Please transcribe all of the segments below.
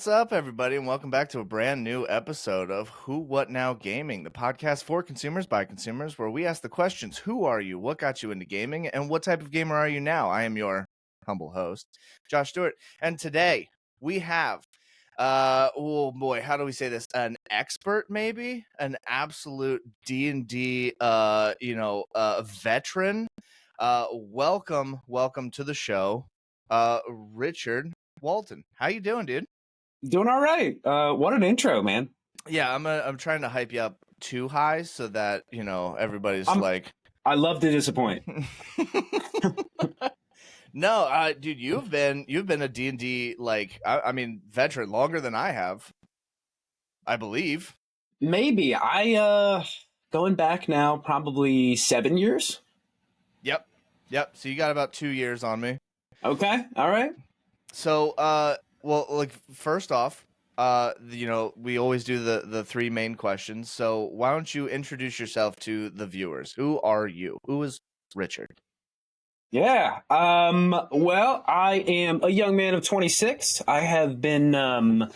What's up, everybody, and welcome back to a brand new episode of Who What Now Gaming, the podcast for consumers by consumers, where we ask the questions: who are you, what got you into gaming, and what type of gamer are you now? I am your humble host, Josh Stewart, and today we have, oh boy, how do we say this? An expert, maybe an absolute D&D, veteran. Welcome to the show, Richard Walton. How you doing, dude? Doing all right. What an intro, man. Yeah, I'm trying to hype you up too high so that, everybody's like, I love to disappoint. No, dude, you've been a D&D veteran longer than I have, I believe. Maybe. Going back now probably 7 years. Yep. So you got about 2 years on me. Okay. All right. So, first off, we always do the three main questions. So why don't you introduce yourself to the viewers? Who are you? Who is Richard? Yeah. Well, I am a young man of 26. I have been, oh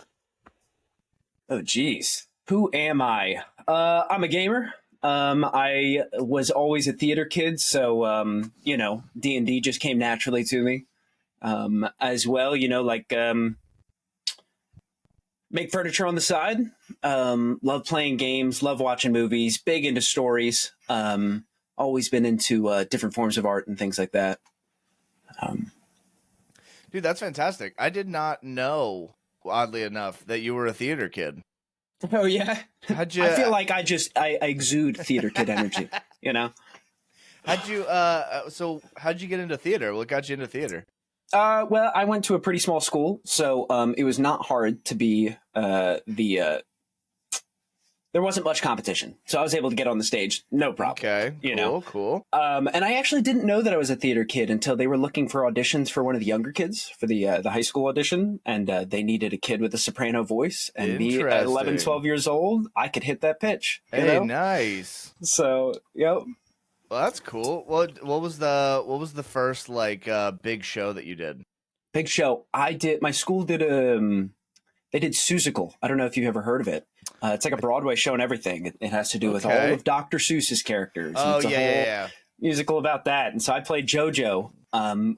geez. Who am I? I'm a gamer. I was always a theater kid, so, D&D just came naturally to me. As well, make furniture on the side. Love playing games, love watching movies, big into stories. Always been into different forms of art and things like that. Dude, that's fantastic. I did not know, oddly enough, that you were a theater kid. Oh yeah. I feel like I exude theater kid energy, How'd you get into theater? What got you into theater? Well, I went to a pretty small school, so it was not hard to be there wasn't much competition, so I was able to get on the stage, no problem. Okay, cool. And I actually didn't know that I was a theater kid until they were looking for auditions for one of the younger kids for the high school audition, and they needed a kid with a soprano voice, and me at 11, 12 years old, I could hit that pitch. Hey, nice. So, yep. Well, that's cool. What was the first big show that you did? Big show. My school did they did Seussical. I don't know if you've ever heard of it. It's like a Broadway show and everything. It has to do with all of Dr. Seuss's characters. Oh, it's a yeah. musical about that. And so I played JoJo,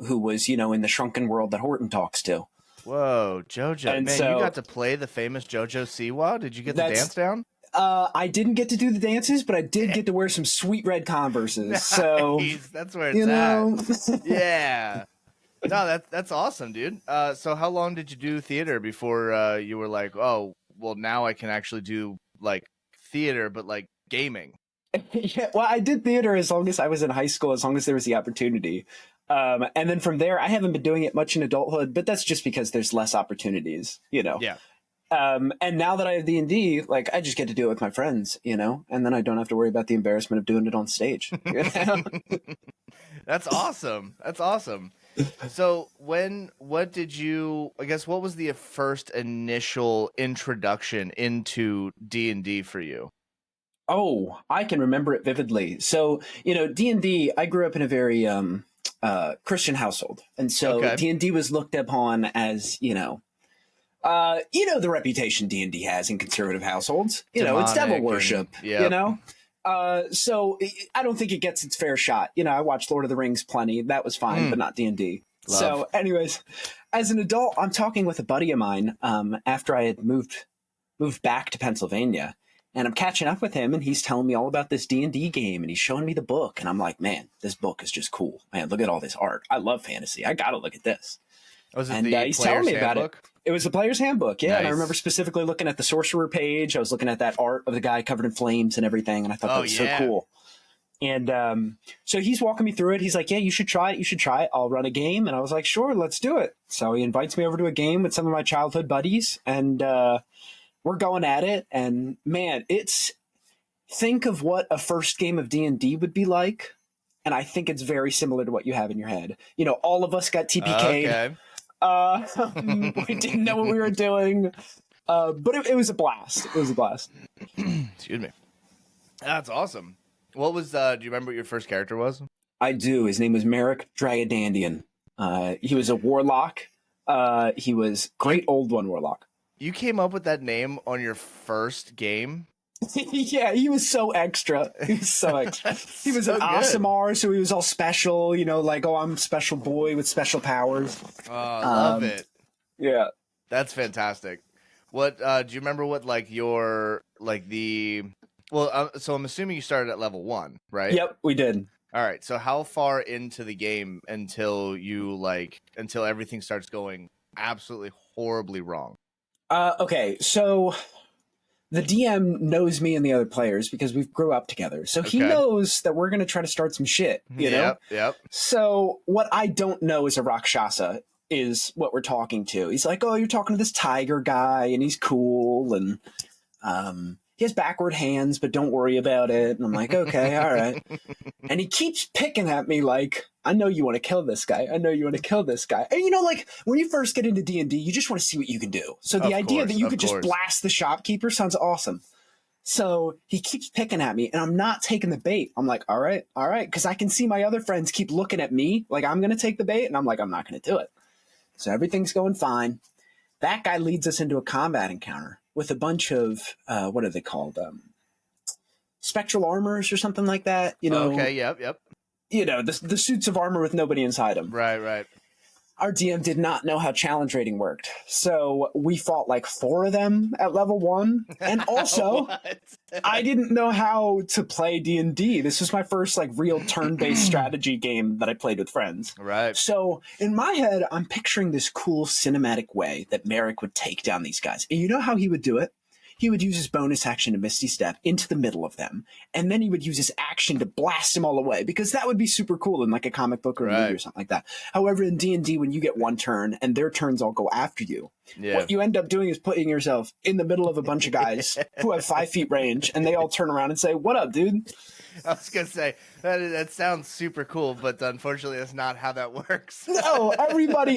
who was, in the shrunken world that Horton talks to. Whoa, JoJo. And man, you got to play the famous JoJo Siwa? Did you get the dance down? I didn't get to do the dances, but I did get to wear some sweet red Converses. Nice. So that's where it's at. Yeah. No, that's awesome, dude. So how long did you do theater before you were like, oh, well, now I can actually do theater, but gaming? Yeah, well, I did theater as long as I was in high school, as long as there was the opportunity. And then from there, I haven't been doing it much in adulthood, but that's just because there's less opportunities, Yeah. And now that I have D&D, I just get to do it with my friends, and then I don't have to worry about the embarrassment of doing it on stage. That's awesome. So what was the first initial introduction into D&D for you? Oh, I can remember it vividly. So, D&D, I grew up in a very Christian household. And so D&D was looked upon as, the reputation D&D has in conservative households. Demonic, it's devil worship, yep. So I don't think it gets its fair shot. I watched Lord of the Rings plenty. That was fine, but not D&D. Love. So anyways, as an adult, I'm talking with a buddy of mine after I had moved back to Pennsylvania. And I'm catching up with him, and he's telling me all about this D&D game, and he's showing me the book. And I'm like, man, this book is just cool. Man, look at all this art. I love fantasy. I got to look at this. Was it and the he's telling me about handbook? It was the player's handbook, yeah. Nice. And I remember specifically looking at the sorcerer page. I was looking at that art of the guy covered in flames and everything, and I thought that was so cool. And so he's walking me through it. He's like, yeah, you should try it. I'll run a game. And I was like, sure, let's do it. So he invites me over to a game with some of my childhood buddies, and we're going at it. And man, think of what a first game of D&D would be like, and I think it's very similar to what you have in your head. All of us got TPK'd. Okay. We didn't know what we were doing, but it was a blast. It was a blast. Excuse me. That's awesome. What was? Do you remember what your first character was? I do. His name was Merrick Dragadandian. He was a warlock. He was great old one warlock. You came up with that name on your first game? Yeah, he was so extra. He was so extra. He was so an Aasimar, so he was all special, like, oh, I'm a special boy with special powers. Oh, I love it. Yeah. That's fantastic. What do you remember what like your like the so I'm assuming you started at level 1, right? Yep, we did. All right. So how far into the game until everything starts going absolutely horribly wrong? Okay, so the DM knows me and the other players because we've grew up together. So he knows that we're going to try to start some shit, you know? Yep. So what I don't know is a Rakshasa is what we're talking to. He's like, oh, you're talking to this tiger guy and he's cool and he has backward hands, but don't worry about it. And I'm like, okay, all right. And he keeps picking at me like, I know you want to kill this guy. I know you want to kill this guy. And like when you first get into D&D, you just want to see what you can do. So the idea that you could just blast the shopkeeper sounds awesome. So he keeps picking at me and I'm not taking the bait. I'm like, all right. Because I can see my other friends keep looking at me like I'm going to take the bait. And I'm like, I'm not going to do it. So everything's going fine. That guy leads us into a combat encounter with a bunch of, what are they called? Spectral armors or something like that. Okay, yep. The suits of armor with nobody inside them. Right. Our DM did not know how challenge rating worked. So we fought like 4 of them at level 1. And also, I didn't know how to play D&D. This was my first like real turn-based strategy game that I played with friends. Right. So in my head, I'm picturing this cool cinematic way that Merrick would take down these guys. And you know how he would do it? He would use his bonus action to Misty Step into the middle of them. And then he would use his action to blast them all away because that would be super cool in like a comic book or a movie or something like that. However, in D&D, when you get one turn and their turns all go after you, what you end up doing is putting yourself in the middle of a bunch of guys who have 5 feet range and they all turn around and say, what up, dude? I was going to say, that sounds super cool, but unfortunately that's not how that works. No,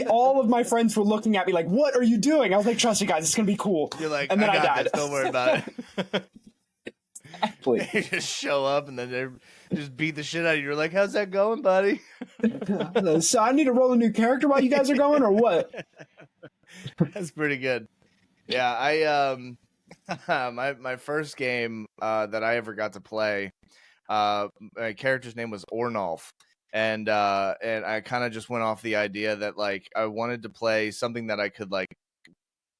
all of my friends were looking at me like, what are you doing? I was like, trust me, guys, it's going to be cool. You're like, and then I died. This, don't worry about it. Exactly. They just show up and then they just beat the shit out of you. You're like, how's that going, buddy? So I need to roll a new character while you guys are going or what? That's pretty good. Yeah, I my first game that I ever got to play, my character's name was Ornolf, and I kind of just went off the idea that like I wanted to play something that I could like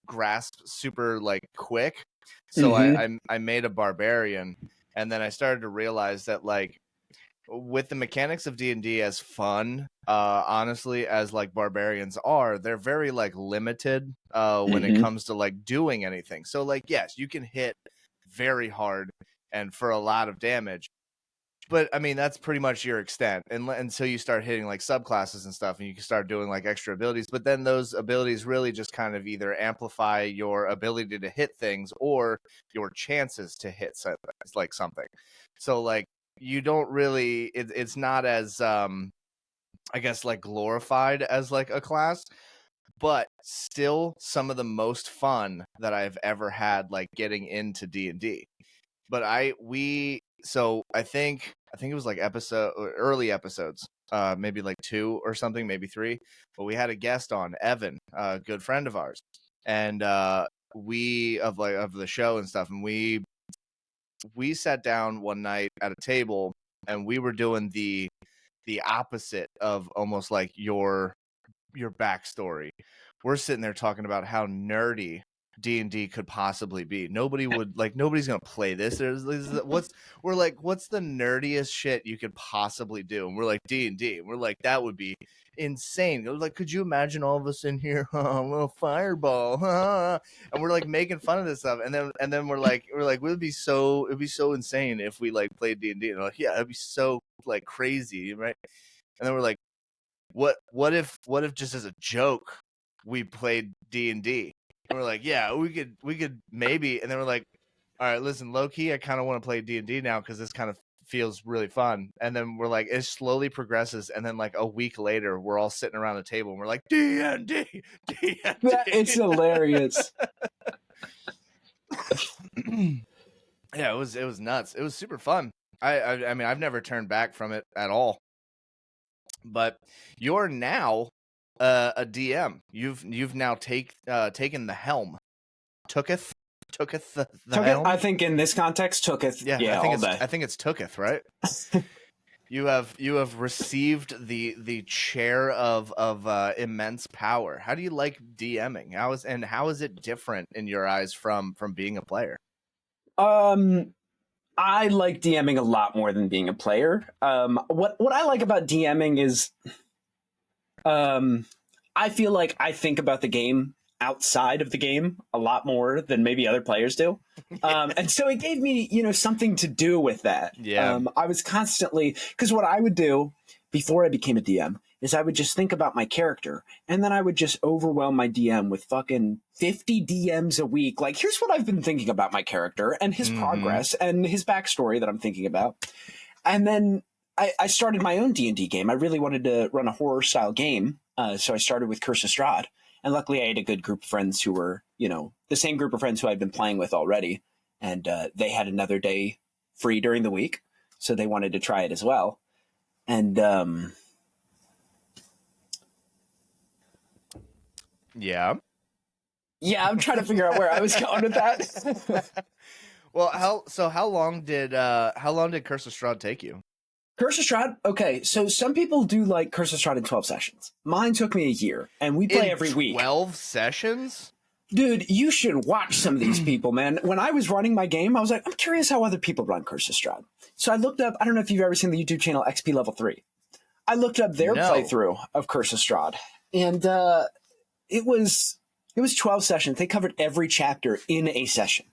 grasp super like quick. So I made a barbarian, and then I started to realize that like with the mechanics of D&D as fun, honestly, as like barbarians are, they're very like limited when it comes to like doing anything. So like, yes, you can hit very hard and for a lot of damage, but I mean, that's pretty much your extent until you start hitting like subclasses and stuff and you can start doing like extra abilities. But then those abilities really just kind of either amplify your ability to hit things or your chances to hit something. So like, you don't really it's not as I guess like glorified as like a class, but still some of the most fun that I've ever had like getting into D&D. But I think it was like early episodes, maybe like 2 or something, maybe 3, but we had a guest on, Evan, a good friend of ours, and we of the show and stuff, and we sat down one night at a table and we were doing the opposite of almost like your backstory. We're sitting there talking about how nerdy D&D could possibly be. Nobody's gonna play this. We're like, what's the nerdiest shit you could possibly do? And we're like, D&D. We're like, that would be insane. It was like, could you imagine all of us in here, a little fireball, and we're like making fun of this stuff, and then we're like, it'd be so insane if we like played D&D. And we're like, yeah, it'd be so like crazy, right? And then we're like, what if just as a joke we played D&D? And we're like, yeah, we could maybe. And then we're like, all right, listen, low key, I kind of want to play D&D now because this kind of feels really fun. And then we're like, it slowly progresses, and then like a week later, we're all sitting around the table and we're like, D&D. It's hilarious. Yeah, it was nuts. It was super fun. I mean, I've never turned back from it at all. But you're now a DM. You've now taken the helm. Tooketh the Tooketh, helm. I think in this context, Tooketh. Yeah, I think it's Tooketh, right? You have received the chair of immense power. How do you like DMing? How is it different in your eyes from being a player? I like DMing a lot more than being a player. What I like about DMing is, I feel like I think about the game outside of the game a lot more than maybe other players do. And so it gave me, something to do with that. Yeah. I was constantly, because what I would do before I became a DM is I would just think about my character, and then I would just overwhelm my DM with fucking 50 DMs a week. Like, here's what I've been thinking about my character and his progress and his backstory that I'm thinking about. And then I started my own D&D game. I really wanted to run a horror style game. So I started with Curse of Strahd. And luckily I had a good group of friends who were, the same group of friends who I'd been playing with already. And they had another day free during the week. So they wanted to try it as well. And yeah. Yeah, I'm trying to figure out where I was going with that. Well, how long did Curse of Strahd take you? Curse of Strahd? Okay, so some people do like Curse of Strahd in 12 sessions. Mine took me a year, and we play every week. 12 sessions? Dude, you should watch some of these people, man. When I was running my game, I was like, I'm curious how other people run Curse of Strahd. So I looked up, I don't know if you've ever seen the YouTube channel XP Level 3. I looked up their playthrough of Curse of Strahd, and it was 12 sessions. They covered every chapter in a session.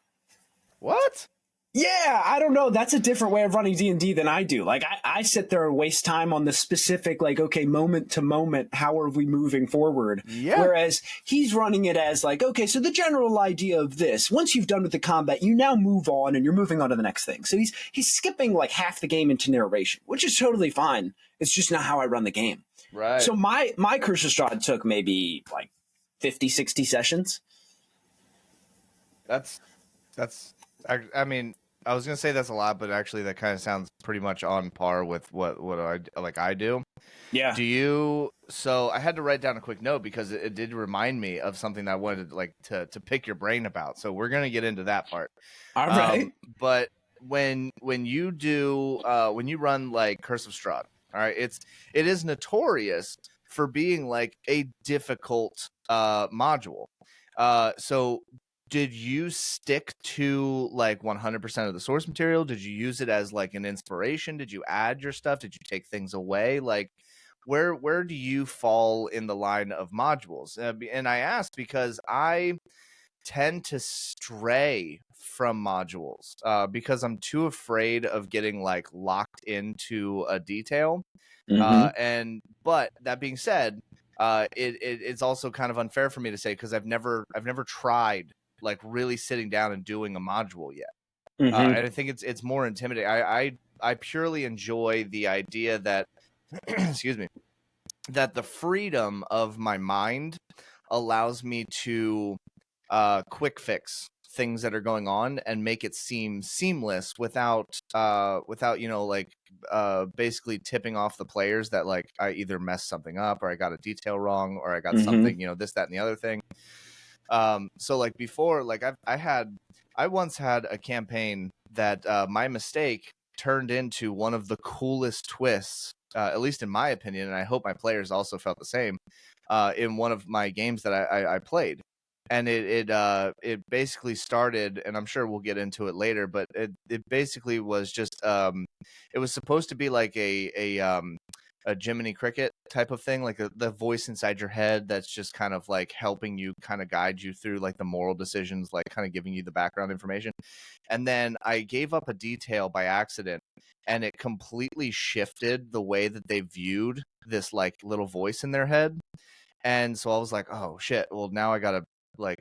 What? Yeah, I don't know. That's a different way of running D&D than I do. Like, I sit there and waste time on the specific, like, okay, moment to moment, how are we moving forward? Yeah. Whereas he's running it as like, okay, so the general idea of this, once you've done with the combat, you now move on and you're moving on to the next thing. So he's skipping like half the game into narration, which is totally fine. It's just not how I run the game. Right. So my Curse of Strahd took maybe like 50, 60 sessions. That's I mean, I was gonna say that's a lot, but actually that kind of sounds pretty much on par with what I do. Yeah. So I had to write down a quick note because it did remind me of something that I wanted to pick your brain about. So we're gonna get into that part. All right. But when you run like Curse of Strahd, all right, it is notorious for being like a difficult module. So did you stick to like 100% of the source material? Did you use it as like an inspiration? Did you add your stuff? Did you take things away? Like, where do you fall in the line of modules? And I asked because I tend to stray from modules because I'm too afraid of getting like locked into a detail. But that being said, it's also kind of unfair for me to say because I've never tried like really sitting down and doing a module yet. And I think it's more intimidating. I purely enjoy the idea that excuse me, that the freedom of my mind allows me to quick fix things that are going on and make it seem seamless without basically tipping off the players that like I either messed something up or I got a detail wrong or I got something, this, that, and the other thing. So like before, like I once had a campaign that my mistake turned into one of the coolest twists, at least in my opinion, and I hope my players also felt the same, in one of my games that I played. And it basically started, and I'm sure we'll get into it later, but it basically was just it was supposed to be like a Jiminy Cricket type of thing, like the voice inside your head that's just kind of like helping you kind of guide you through like the moral decisions, like kind of giving you the background information. And then I gave up a detail by accident and it completely shifted the way that they viewed this like little voice in their head. And so I was like, oh shit, well now I gotta like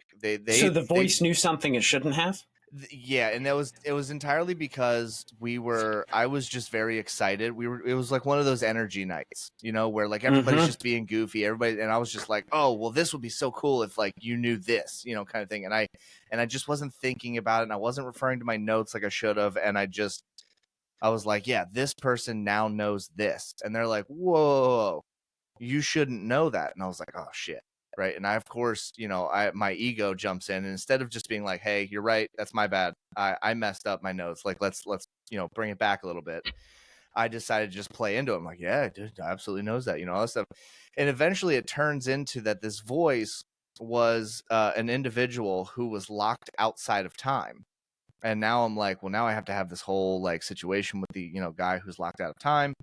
so the voice knew something it shouldn't have. Yeah, and it was entirely because I was just very excited. It was like one of those energy nights, where like everybody's just being goofy, and I was just like, oh well, this would be so cool if like you knew this, kind of thing. And I just wasn't thinking about it, and I wasn't referring to my notes like I should have, and I was like, yeah, this person now knows this, and they're like, whoa, you shouldn't know that, and I was like, oh shit. right? And I, of course, my ego jumps in, and instead of just being like, hey, you're right, that's my bad, I messed up my notes, like let's bring it back a little bit. I decided to just play into it. I'm like, yeah, dude, absolutely knows that, all that stuff. And eventually it turns into that this voice was an individual who was locked outside of time. And now I'm like, well, now I have to have this whole like situation with the, guy who's locked out of time.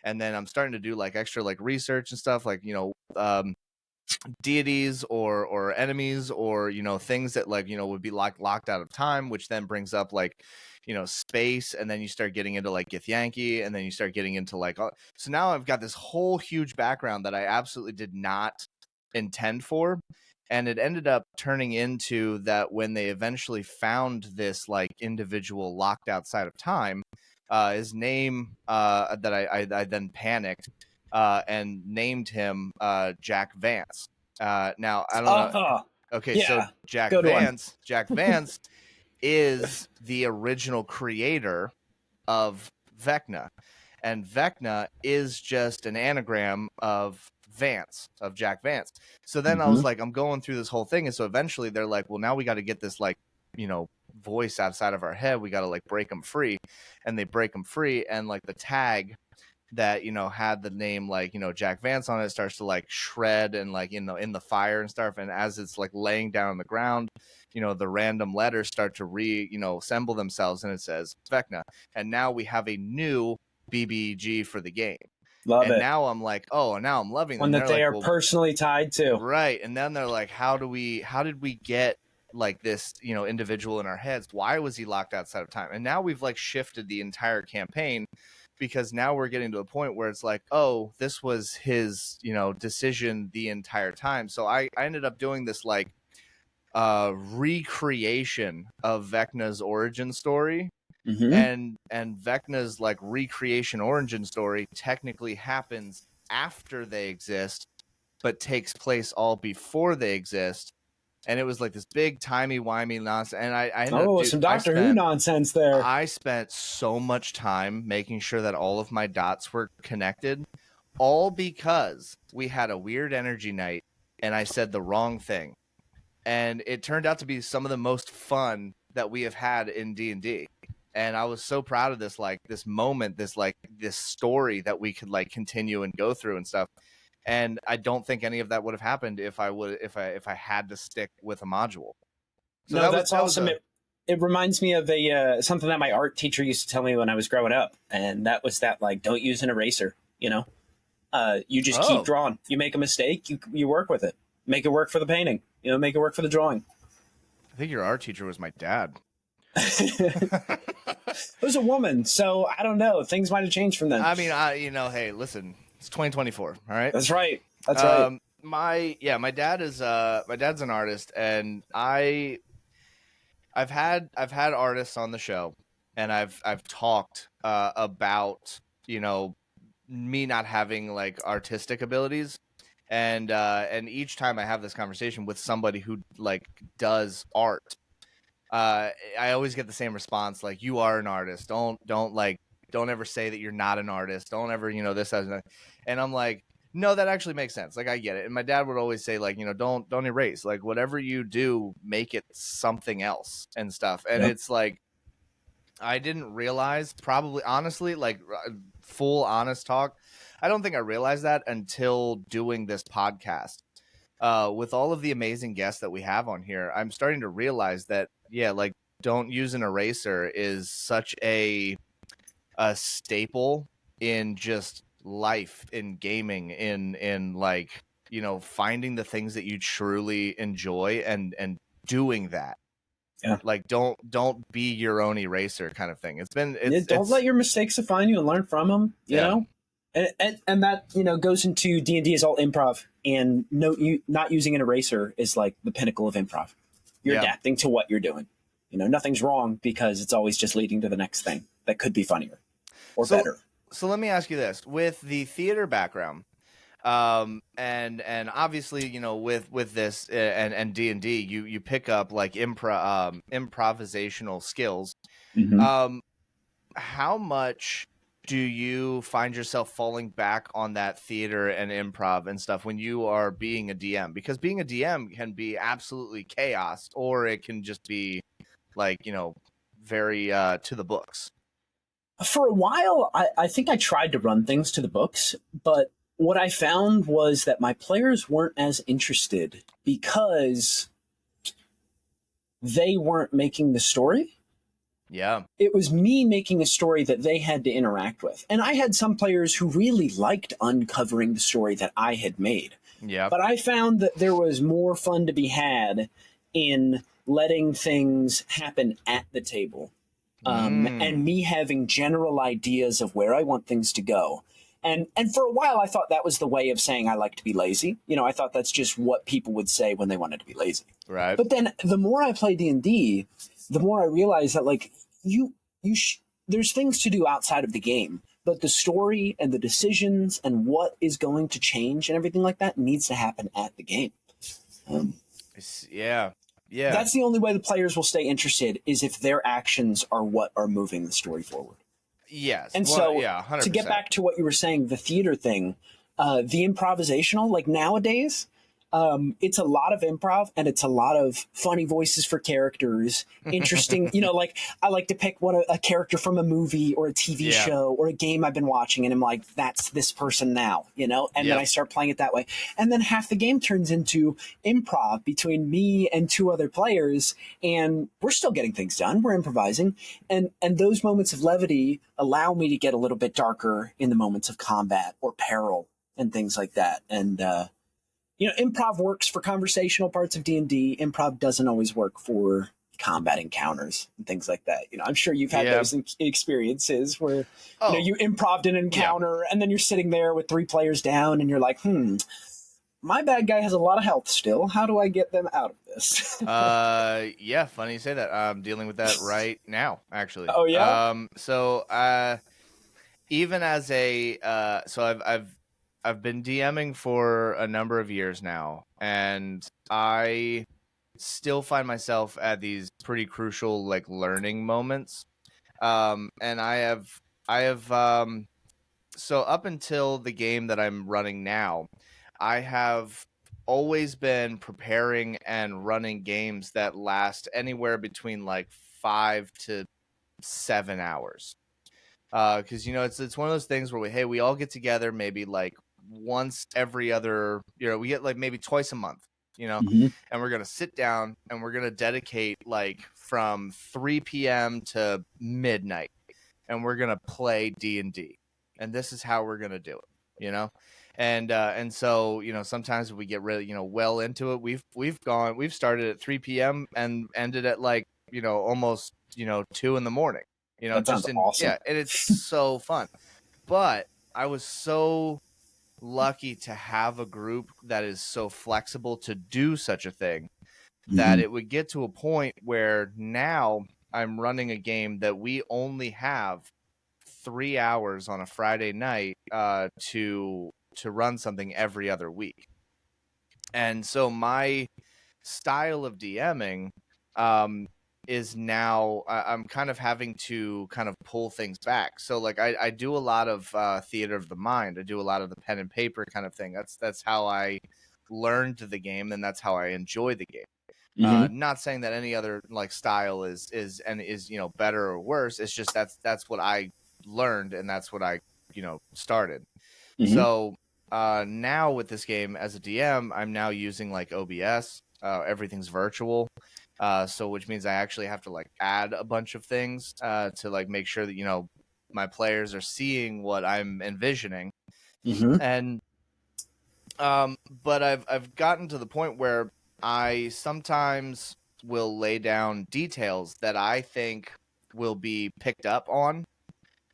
And then I'm starting to do like extra like research and stuff, like, deities or enemies, or things that like would be locked out of time, which then brings up like space, and then you start getting into like Githyanki, and then you start getting into like so now I've got this whole huge background that I absolutely did not intend for. And it ended up turning into that when they eventually found this like individual locked outside of time, his name, that I then panicked and named him Jack Vance. Now I don't know. Okay, so Yeah, good one. Jack Vance is the original creator of Vecna, and Vecna is just an anagram of Vance, of Jack Vance. So then I was like, I'm going through this whole thing, and so eventually they're like, well, now we got to get this like voice outside of our head. We got to like break them free, and they break them free, and like the tag that had the name like Jack Vance on it starts to like shred and like in the fire and stuff, and as it's like laying down on the ground, the random letters start to assemble themselves, and it says Vecna. And now we have a new BBG for the game. Love and it. now I'm like, oh, and now I'm loving them. One that they're they like, are well, personally tied to. right. And then they're like, how did we get like this individual in our heads? Why was he locked outside of time? And now we've like shifted the entire campaign, because now we're getting to a point where it's like, oh, this was his decision the entire time. So I ended up doing this like recreation of Vecna's origin story. And Vecna's like recreation origin story technically happens after they exist, but takes place all before they exist. And it was like this big timey-wimey nonsense. And I ended up some Doctor Who nonsense there. I spent so much time making sure that all of my dots were connected, all because we had a weird energy night and I said the wrong thing. And it turned out to be some of the most fun that we have had in D&D. And I was so proud of this, like this moment, this story that we could like continue and go through and stuff. And I don't think any of that would have happened if I had to stick with a module. So no, that's awesome. It reminds me of something that my art teacher used to tell me when I was growing up, and that was that like, don't use an eraser. You just keep drawing. You make a mistake, you work with it, make it work for the painting. Make it work for the drawing. I think your art teacher was my dad. It was a woman, so I don't know. Things might have changed from then. I mean, hey, listen, it's 2024. All right, that's right. That's right. My dad's an artist, and I've had artists on the show, and I've talked about me not having like artistic abilities, and each time I have this conversation with somebody who like does art, I always get the same response, like, you are an artist. Don't ever say that you're not an artist. Don't ever this as that. And I'm like, no, that actually makes sense. Like, I get it. And my dad would always say, like, don't erase. Like, whatever you do, make it something else and stuff. And It's like, I didn't realize, probably, honestly, like, full honest talk, I don't think I realized that until doing this podcast. With all of the amazing guests that we have on here, I'm starting to realize that, like, don't use an eraser is such a staple in just life, in gaming, in like, finding the things that you truly enjoy and doing that. Yeah. Like, don't be your own eraser kind of thing. Don't let your mistakes define you and learn from them, you know? And that, goes into D&D is all improv, and not using an eraser is like the pinnacle of improv. You're adapting to what you're doing. Nothing's wrong because it's always just leading to the next thing that could be funnier or better. So let me ask you this: with the theater background, and obviously, with this and D&D, you pick up like improvisational skills. Mm-hmm. How much do you find yourself falling back on that theater and improv and stuff when you are being a DM? Because being a DM can be absolutely chaos, or it can just be like, very to the books. For a while, I think I tried to run things to the books, but what I found was that my players weren't as interested because they weren't making the story. Yeah. It was me making a story that they had to interact with. And I had some players who really liked uncovering the story that I had made. Yeah. But I found that there was more fun to be had in letting things happen at the table. And me having general ideas of where I want things to go. And for a while, I thought that was the way of saying I like to be lazy. I thought that's just what people would say when they wanted to be lazy. Right. But then the more I play D&D, the more I realize that like there's things to do outside of the game, but the story and the decisions and what is going to change and everything like that needs to happen at the game. Yeah. That's the only way the players will stay interested, is if their actions are what are moving the story forward. Yes. And well, yeah, 100%. To get back to what you were saying, the theater thing, the improvisational, like nowadays, it's a lot of improv and it's a lot of funny voices for characters. Interesting, like I like to pick a character from a movie or a TV show or a game I've been watching, and I'm like, that's this person now, and then I start playing it that way. And then half the game turns into improv between me and two other players, and we're still getting things done. We're improvising, and those moments of levity allow me to get a little bit darker in the moments of combat or peril and things like that. And improv works for conversational parts of D&D. Improv doesn't always work for combat encounters and things like that. I'm sure you've had those experiences where you improv'd an encounter and then you're sitting there with 3 players down and you're like, my bad guy has a lot of health still. How do I get them out of this? Funny you say that. I'm dealing with that right now, actually. Oh yeah. Even as a I've been DMing for a number of years now, and I still find myself at these pretty crucial like learning moments. And I have so up until the game that I'm running now, I have always been preparing and running games that last anywhere between like 5 to 7 hours. Because it's one of those things where we all get together maybe like once every other, we get like maybe twice a month, Mm-hmm. and we're gonna sit down and we're gonna dedicate like from 3 p.m. to midnight, and we're gonna play D&D, and this is how we're gonna do it, and so sometimes we get really well into it. We've started at 3 p.m. and ended at like almost 2 in the morning. That sounds awesome. Yeah, and it's so fun. But I was so lucky to have a group that is so flexible to do such a thing that it would get to a point where now I'm running a game that we only have 3 hours on a Friday night to run something every other week. And so my style of DMing is now I'm kind of having to kind of pull things back. So like I do a lot of theater of the mind. I do a lot of the pen and paper kind of thing. That's how I learned the game, and that's how I enjoy the game. Not saying that any other like style is better or worse. It's just that's what I learned, and that's what I started. So now with this game as a DM, I'm now using like OBS. Everything's virtual. So which means I actually have to like add a bunch of things to like make sure that my players are seeing what I'm envisioning. And but I've gotten to the point where I sometimes will lay down details that I think will be picked up on,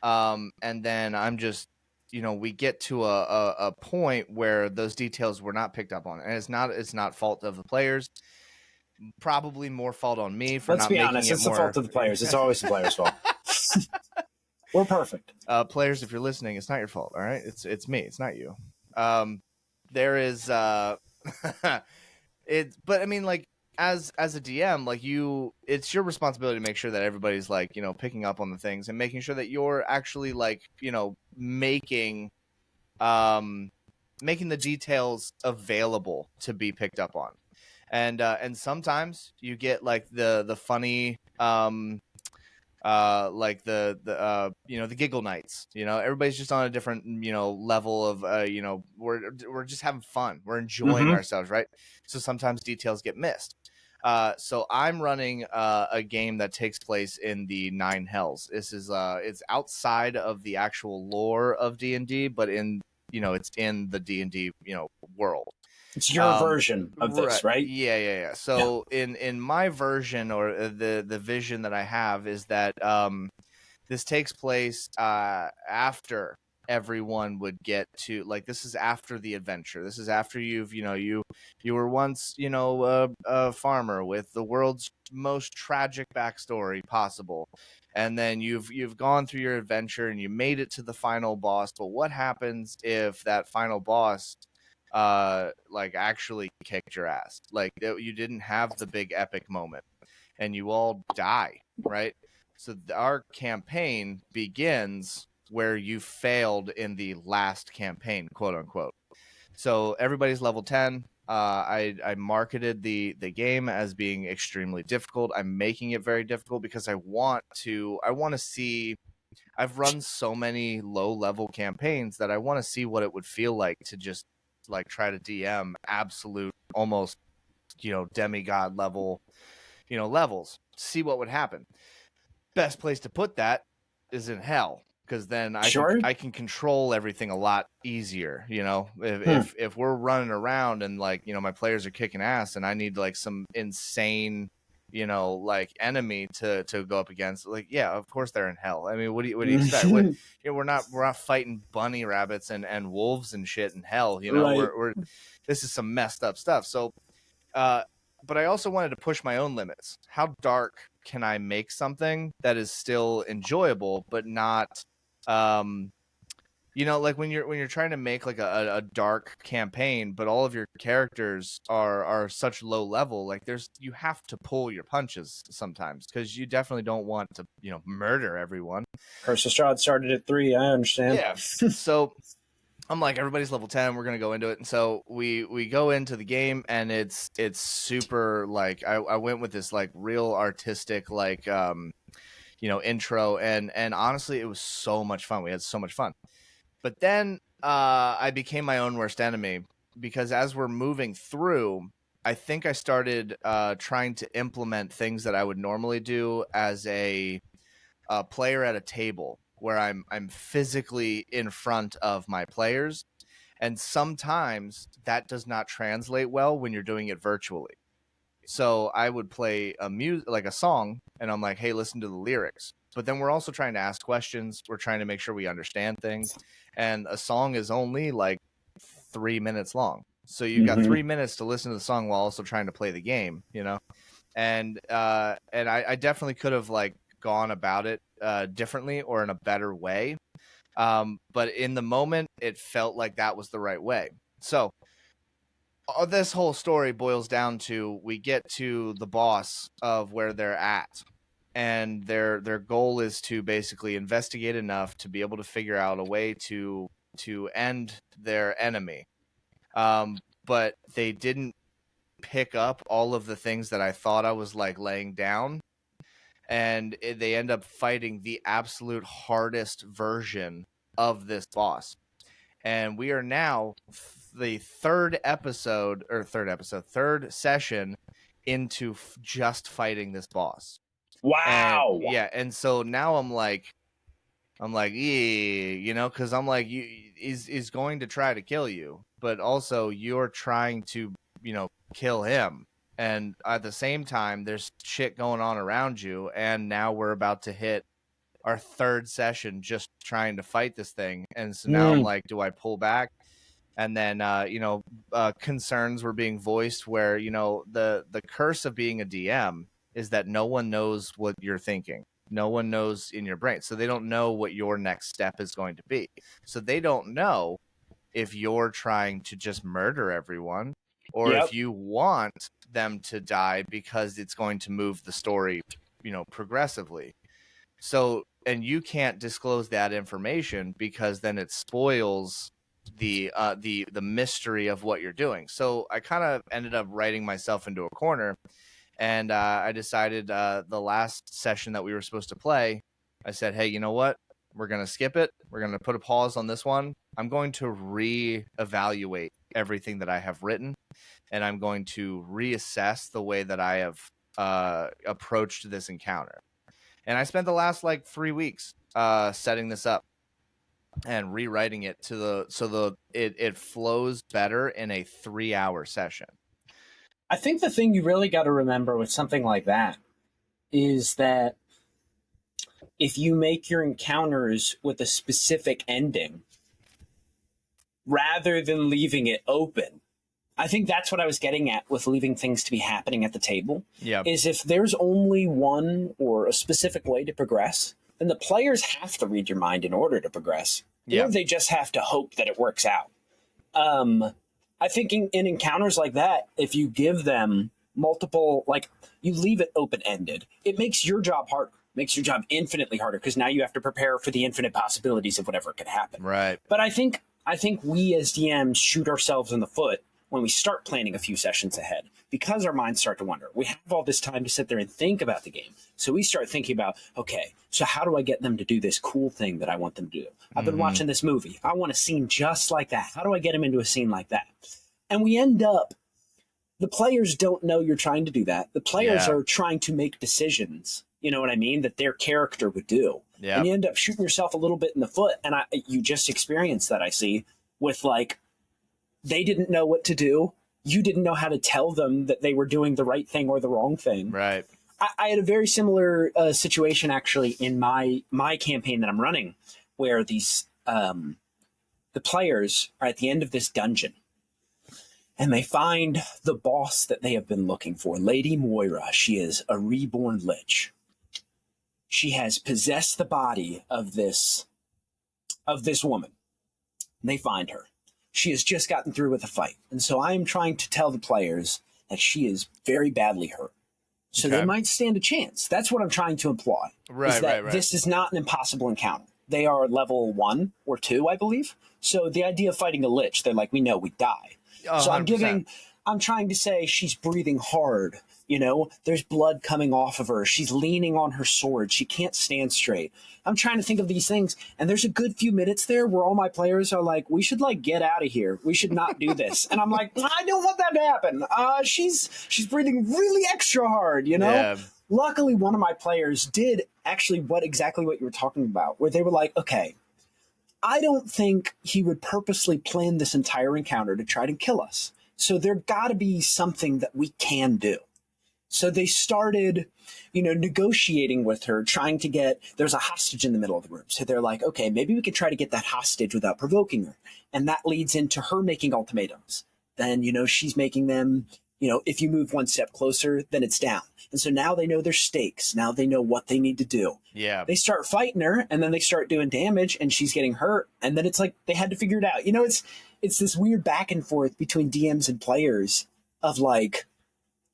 and then I'm just we get to a point where those details were not picked up on, and it's not fault of the players. Probably more fault on me for not making it more. Let's be honest, it's the fault of the players. It's always the players' fault. We're perfect. Players, if you're listening, it's not your fault, all right? It's me. It's not you. There is but I mean, like, as a DM, like it's your responsibility to make sure that everybody's like, picking up on the things and making sure that you're actually like, um making the details available to be picked up on. And sometimes you get like the funny like the giggle nights. Everybody's just on a different level of we're just having fun, we're enjoying ourselves, right? So sometimes details get missed. So I'm running a game that takes place in the Nine Hells. This is it's outside of the actual lore of D&D, but it's in the D&D world. It's your version of this, right? Yeah. So in my version, or the vision that I have, is that this takes place after everyone would get to, like, this is after the adventure. This is after you were once a farmer with the world's most tragic backstory possible, and then you've gone through your adventure and you made it to the final boss. But what happens if that final boss like actually kicked your ass? Like, you didn't have the big epic moment and you all die, right? So our campaign begins where you failed in the last campaign, quote unquote. So everybody's level 10. I marketed the game as being extremely difficult. I'm making it very difficult because I want to see. I've run so many low level campaigns that I want to see what it would feel like to just like try to DM absolute, almost demigod level levels. See what would happen. Best place to put that is in hell, because then I can control everything a lot easier. If we're running around and like my players are kicking ass and I need like some insane like enemy to go up against, like, yeah, of course they're in hell. I mean, what do you expect? We're not fighting bunny rabbits and wolves and shit in hell. Right. We're this is some messed up stuff. So but I also wanted to push my own limits. How dark can I make something that is still enjoyable, but not, like when you're trying to make like a dark campaign, but all of your characters are such low level, like you have to pull your punches sometimes, because you definitely don't want to murder everyone. Curse of Strahd started at 3. I understand. Yeah. So I'm like, everybody's level 10. We're gonna go into it, and so we go into the game, and it's super, like, I went with this like real artistic like intro, and honestly, it was so much fun. We had so much fun, but then I became my own worst enemy, because as we're moving through, I think I started trying to implement things that I would normally do as a player at a table, where I'm physically in front of my players, and sometimes that does not translate well when you're doing it virtually. So I would play like a song, and I'm like, hey, listen to the lyrics. But then we're also trying to ask questions. We're trying to make sure we understand things. And a song is only like 3 minutes long. So you've got 3 minutes to listen to the song while also trying to play the game, And I definitely could have like gone about it differently or in a better way. But in the moment, it felt like that was the right way. So this whole story boils down to, we get to the boss of where they're at, and their goal is to basically investigate enough to be able to figure out a way to end their enemy. But they didn't pick up all of the things that I thought I was like laying down, and they end up fighting the absolute hardest version of this boss. And we are now the third session into just fighting this boss. Wow. And so now I'm like, yeah, because I'm like, he's going to try to kill you, but also you're trying to kill him, and at the same time there's shit going on around you, and now we're about to hit our third session just trying to fight this thing. And so now I'm like, do I pull back? And then concerns were being voiced where the curse of being a DM is that no one knows what you're thinking. No one knows in your brain, so they don't know what your next step is going to be. So they don't know if you're trying to just murder everyone, or if you want them to die because it's going to move the story, progressively. So, and you can't disclose that information because then it spoils the mystery of what you're doing. So I kind of ended up writing myself into a corner, and I decided the last session that we were supposed to play, I said, hey, you know what? We're going to skip it. We're going to put a pause on this one. I'm going to reevaluate everything that I have written, and I'm going to reassess the way that I have approached this encounter. And I spent the last 3 weeks setting this up and rewriting it so it flows better in a 3-hour session. I think the thing you really got to remember with something like that is that if you make your encounters with a specific ending rather than leaving it open, I think that's what I was getting at with leaving things to be happening at the table. Yeah. Is if there's only one or a specific way to progress, then the players have to read your mind in order to progress. Yeah. Or they just have to hope that it works out. I think in encounters like that, if you give them multiple, you leave it open-ended, it makes your job harder. Makes your job infinitely harder because now you have to prepare for the infinite possibilities of whatever could happen. Right. But I think we as DMs shoot ourselves in the foot when we start planning a few sessions ahead because our minds start to wander. We have all this time to sit there and think about the game. So we start thinking about, okay, so how do I get them to do this cool thing that I want them to do? I've been watching this movie. I want a scene just like that. How do I get them into a scene like that? And we end up, the players don't know you're trying to do that. The players are trying to make decisions, you know what I mean, that their character would do. Yeah. And you end up shooting yourself a little bit in the foot. And you just experienced that, I see, with they didn't know what to do. You didn't know how to tell them that they were doing the right thing or the wrong thing. Right. I had a very similar situation actually in my campaign that I'm running, where these the players are at the end of this dungeon, and they find the boss that they have been looking for, Lady Moira. She is a reborn lich. She has possessed the body of this woman. They find her. She has just gotten through with a fight. And so I am trying to tell the players that she is very badly hurt. So they might stand a chance. That's what I'm trying to imply. Right. This is not an impossible encounter. They are level 1 or 2, I believe. So the idea of fighting a lich, they're like, we know we die. 100%. So I'm trying to say she's breathing hard. There's blood coming off of her. She's leaning on her sword. She can't stand straight. I'm trying to think of these things. And there's a good few minutes there where all my players are like, we should get out of here. We should not do this. And I'm like, I don't want that to happen. She's breathing really extra hard, Yeah. Luckily, one of my players did actually exactly what you were talking about, where they were like, okay, I don't think he would purposely plan this entire encounter to try to kill us. So there got to be something that we can do. So they started, negotiating with her, trying to there's a hostage in the middle of the room. So they're like, okay, maybe we could try to get that hostage without provoking her. And that leads into her making ultimatums. Then, she's making them, if you move one step closer, then it's down. And so now they know their stakes. Now they know what they need to do. Yeah. They start fighting her, and then they start doing damage, and she's getting hurt. And then it's like they had to figure it out. It's this weird back and forth between DMs and players of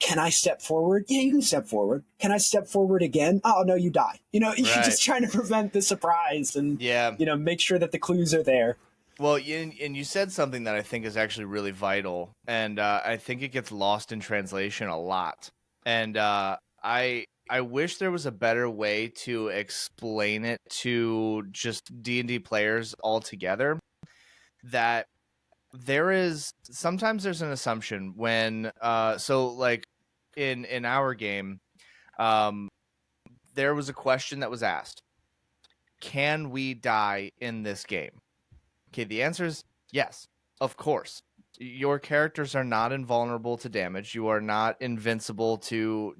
can I step forward? Yeah, you can step forward. Can I step forward again? Oh, no, you die. You're just trying to prevent the surprise and, make sure that the clues are there. Well, and you said something that I think is actually really vital, and I think it gets lost in translation a lot. And I wish there was a better way to explain it to just D&D players altogether, that sometimes there's an assumption when in our game, there was a question that was asked: can we die in this game? Okay, the answer is yes, of course. Your characters are not invulnerable to damage. You are not invincible to,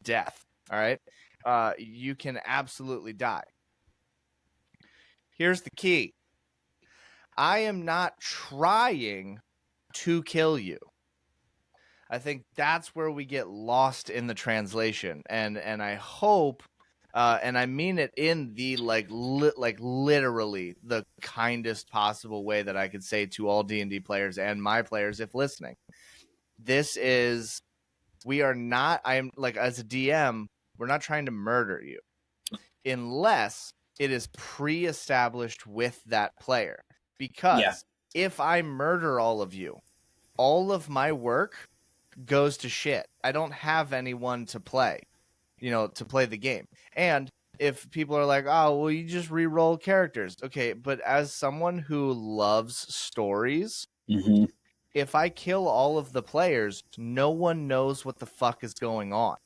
death. All right? You can absolutely die. Here's the key. I am not trying to kill you. I think that's where we get lost in the translation. And I hope, and I mean it in the literally the kindest possible way that I could say to all D&D players and my players if listening, we are not, I'm like, as a DM, we're not trying to murder you unless it is pre-established with that player. Because if I murder all of you, all of my work goes to shit. I don't have anyone to play, to play the game. And if people are like, oh, well, you just re-roll characters. Okay, but as someone who loves stories, if I kill all of the players, no one knows what the fuck is going on.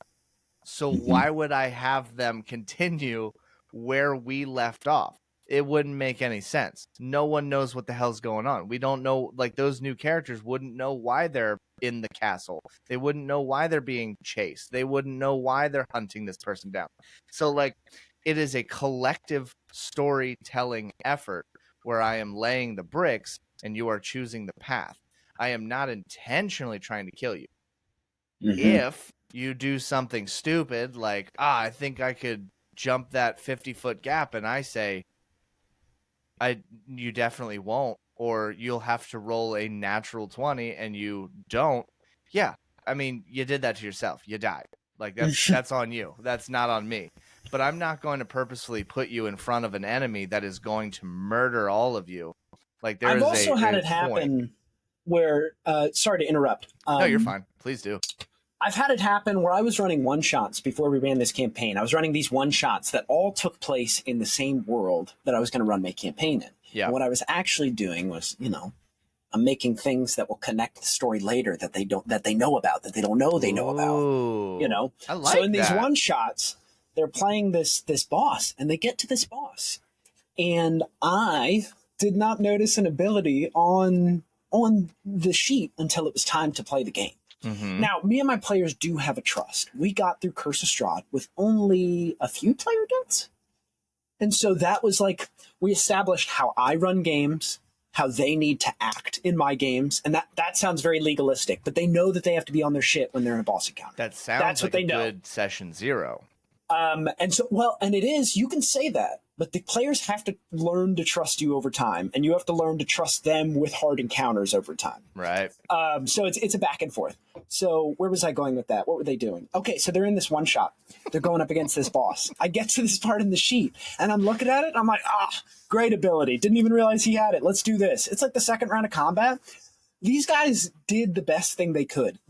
So why would I have them continue where we left off? It wouldn't make any sense. No one knows what the hell's going on. We don't know, like, those new characters wouldn't know why they're in the castle. They wouldn't know why they're being chased. They wouldn't know why they're hunting this person down. So, like, it is a collective storytelling effort where I am laying the bricks and you are choosing the path. I am not intentionally trying to kill you. If you do something stupid like, I think I could jump that 50-foot gap, and I say, you definitely won't, or you'll have to roll a natural 20 and you don't. Yeah, I mean, you did that to yourself. You died. Like, that's on you. That's not on me. But I'm not going to purposefully put you in front of an enemy that is going to murder all of you. Like, I've also had it happen where, sorry to interrupt. No, you're fine. Please do. I've had it happen where I was running one-shots before we ran this campaign. I was running these one-shots that all took place in the same world that I was going to run my campaign in. Yeah. And what I was actually doing was, I'm making things that will connect the story later that they know about, that they don't know they know about. I like so in that. these one-shots, they're playing this boss, and they get to this boss. And I did not notice an ability on the sheet until it was time to play the game. Now, me and my players do have a trust. We got through Curse of Strahd with only a few player deaths. And so that was like, we established how I run games, how they need to act in my games. And that sounds very legalistic, but they know that they have to be on their shit when they're in a boss encounter. That's like what they know. Good session 0. And it is, you can say that, but the players have to learn to trust you over time, and you have to learn to trust them with hard encounters over time. Right. So it's a back and forth. So where was I going with that? What were they doing? Okay, so they're in this one shot. They're going up against this boss. I get to this part in the sheet, and I'm looking at it, and I'm like, great ability. Didn't even realize he had it. Let's do this. It's like the second round of combat. These guys did the best thing they could.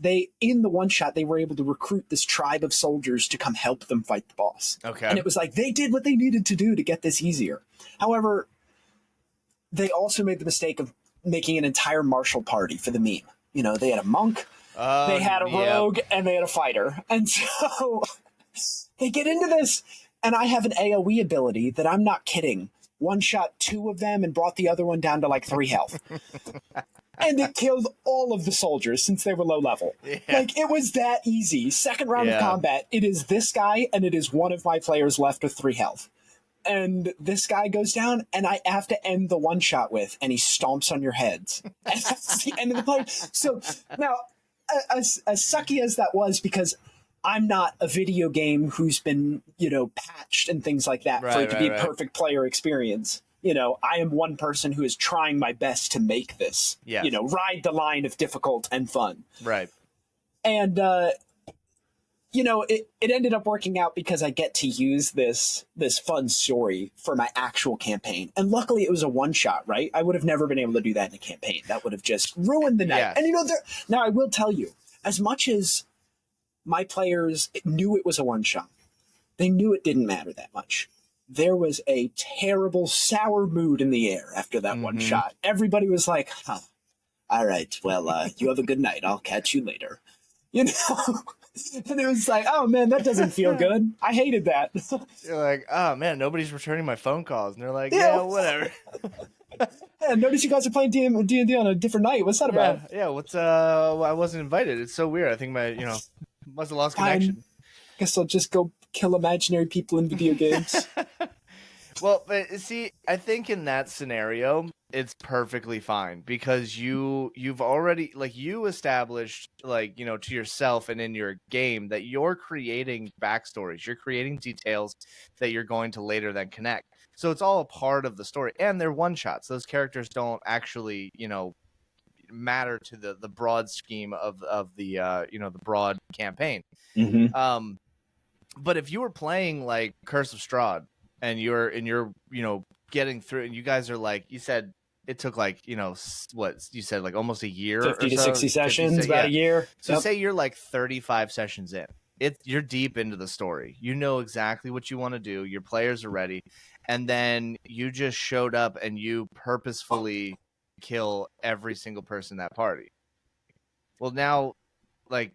In the one shot, they were able to recruit this tribe of soldiers to come help them fight the boss. Okay. And it was like, they did what they needed to do to get this easier. However, they also made the mistake of making an entire martial party for the meme. They had a monk, they had a rogue, and they had a fighter. And so they get into this, and I have an AoE ability that, I'm not kidding, one shot 2 of them and brought the other one down to like 3 health. And it killed all of the soldiers since they were low level. Yeah. Like, it was that easy. Second round of combat, it is this guy, and it is one of my players left with 3 health. And this guy goes down, and I have to end the one shot with, and he stomps on your heads. And that's the end of the play. So now, as sucky as that was, because I'm not a video game who's been, patched and things like that for it to be a perfect player experience. I am one person who is trying my best to make this, ride the line of difficult and fun. Right. And, it ended up working out because I get to use this fun story for my actual campaign. And luckily it was a one shot, right? I would have never been able to do that in a campaign. That would have just ruined the night. Yes. And, now I will tell you, as much as my players knew it was a one shot, they knew it didn't matter that much. There was a terrible, sour mood in the air after that one shot. Everybody was like, all right, well, you have a good night. I'll catch you later. And it was like, oh, man, that doesn't feel good. I hated that. You're like, oh, man, nobody's returning my phone calls. And they're like, yeah whatever. Yeah, notice you guys are playing D&D on a different night. What's that about? Yeah, I wasn't invited. It's so weird. I think must have lost connection. Guess I'll just go kill imaginary people in video games. Well, but see, I think in that scenario, it's perfectly fine because you've already, like, you established, like, to yourself and in your game that you're creating backstories, you're creating details that you're going to later then connect. So it's all a part of the story, and they're one shots. Those characters don't actually, matter to the broad scheme of the the broad campaign. Mm-hmm. But if you were playing like Curse of Strahd and you're getting through, and you guys are like, you said it took like, what you said, like almost a year 50 or to so, 60 sessions, about a year. So say you're like 35 sessions in. You're deep into the story. You know exactly what you want to do. Your players are ready. And then you just showed up and you purposefully kill every single person in that party. Well, now, like,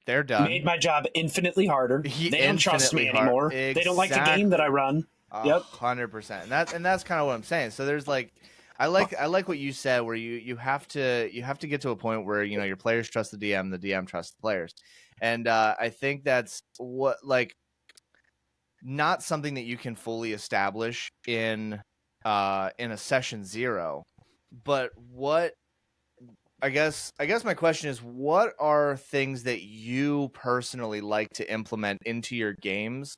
they're done. Made my job infinitely harder. They don't trust me anymore. Exactly. They don't like the game that I run. Yep. 100%. And that's kind of what I'm saying. So there's like, I like what you said, where you have to get to a point where your players trust the DM trusts the players, and I think that's what, like, not something that you can fully establish in a session 0, but what I guess my question is, what are things that you personally like to implement into your games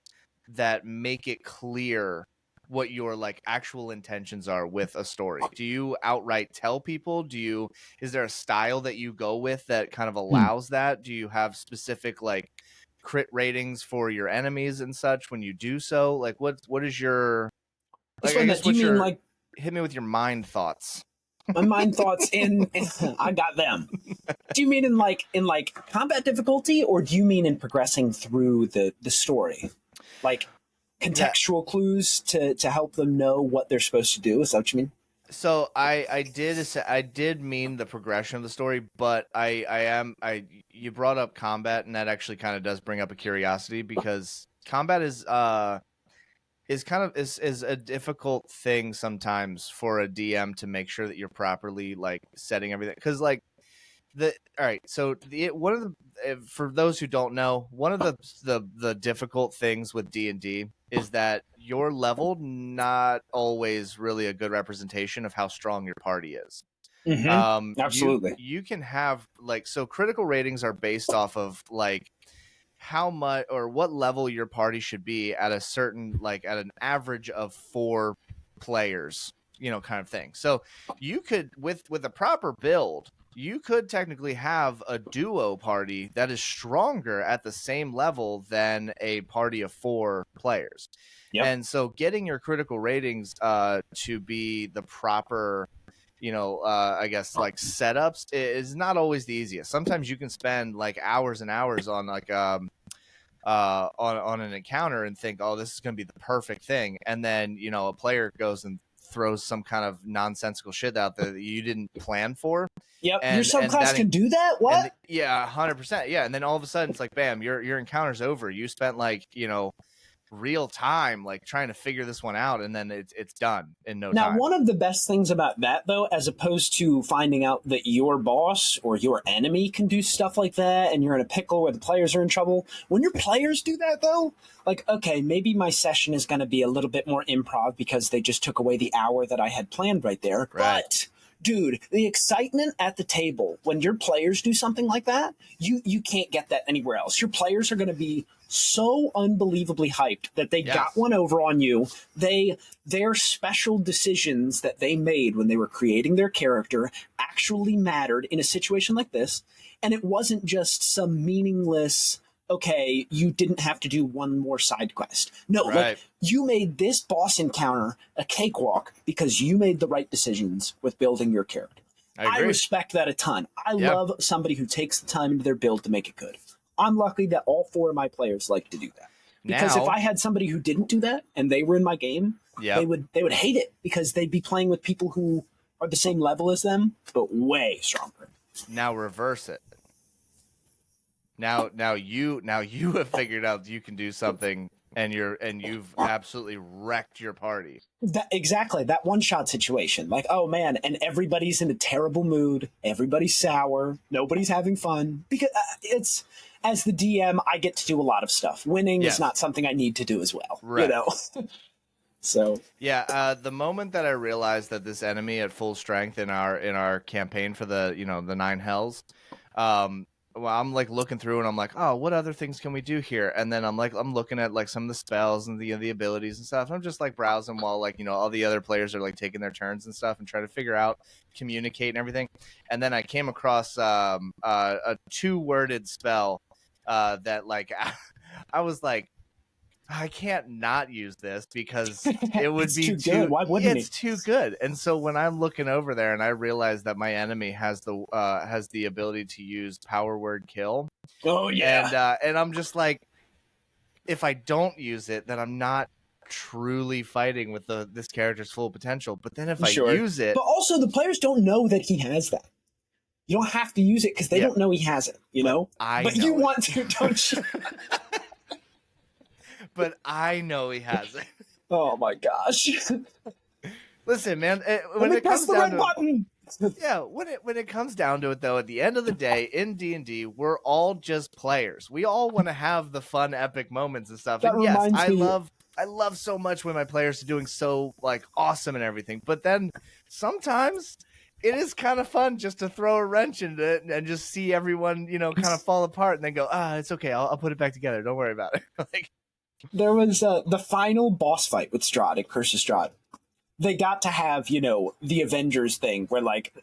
that make it clear what your like actual intentions are with a story? Do you outright tell people? Is there a style that you go with that kind of allows that? Do you have specific like crit ratings for your enemies and such when you do so? Like what is your, like, I guess, do you mean like, hit me with your mind thoughts. my mind thoughts in I got them. Do you mean in like combat difficulty, or do you mean in progressing through the story? Like contextual clues to help them know what they're supposed to do? Is that what you mean? So I did mean the progression of the story, but you brought up combat, and that actually kind of does bring up a curiosity, because combat is a difficult thing sometimes for a DM to make sure that you're properly like setting everything, because like all right, so one of the, for those who don't know, one of the difficult things with D&D is that your level not always really a good representation of how strong your party is. Mm-hmm. Absolutely. You can have like, so critical ratings are based off of like how much or what level your party should be at a certain, like at an average of 4 players, kind of thing. So you could, with a proper build, you could technically have a duo party that is stronger at the same level than a party of 4 players. Yep. And so getting your critical ratings to be the proper, I guess, like setups is not always the easiest. Sometimes you can spend like hours and hours on like on an encounter and think, oh, this is going to be the perfect thing, and then a player goes and throws some kind of nonsensical shit out there that you didn't plan for. Yep, your subclass can do that. What? Yeah, 100%. Yeah, and then all of a sudden it's like, bam, your encounter's over. You spent like real time like trying to figure this one out, and then it's done in no time. Now, one of the best things about that, though, as opposed to finding out that your boss or your enemy can do stuff like that and you're in a pickle where the players are in trouble, when your players do that, though, like, okay, maybe my session is going to be a little bit more improv because they just took away the hour that I had planned right there. Right. But dude, the excitement at the table when your players do something like that, you can't get that anywhere else. Your players are going to be so unbelievably hyped that they got one over on you. Their special decisions that they made when they were creating their character actually mattered in a situation like this. And it wasn't just some meaningless, okay, you didn't have to do one more side quest. No, like you made this boss encounter a cakewalk because you made the right decisions with building your character. I respect that a ton. I love somebody who takes the time into their build to make it good. I'm lucky that all 4 of my players like to do that. Because if I had somebody who didn't do that and they were in my game, they would hate it because they'd be playing with people who are the same level as them, but way stronger. Now reverse it. Now you have figured out you can do something, and you've absolutely wrecked your party. Exactly, that one-shot situation. Like, oh man, and everybody's in a terrible mood. Everybody's sour. Nobody's having fun because it's. As the DM, I get to do a lot of stuff. Winning is not something I need to do as well. Right. So yeah, the moment that I realized that this enemy at full strength in our campaign for the the 9 hells, well, I'm like looking through and I'm like, oh, what other things can we do here? And then I'm looking at like some of the spells and the abilities and stuff. I'm just like browsing while like, all the other players are like taking their turns and stuff and trying to figure out, communicate and everything. And then I came across a 2-worded spell that like I was like, I can't not use this because it would It's be too good. Why wouldn't it's he? too good. And so when I'm looking over there and I realize that my enemy has the ability to use power word kill. Oh yeah. And I'm just like, if I don't use it, then I'm not truly fighting with this character's full potential. But then if I Sure. use it, But also the players don't know that he has that. You don't have to use it because they don't know he has it, know? But you want to, don't you? But I know he has it. Oh my gosh. Listen, man, when it comes down to button. Yeah, when it comes down to it, though, at the end of the day, in D&D, we're all just players. We all want to have the fun, epic moments and stuff. That and yes, reminds me... I love so much when my players are doing so like awesome and everything. But then sometimes it is kind of fun just to throw a wrench into it and just see everyone, kind of fall apart and then go, it's okay, I'll put it back together. Don't worry about it. Like, there was the final boss fight with Strahd at Curse of Strahd. They got to have, the Avengers thing where, like,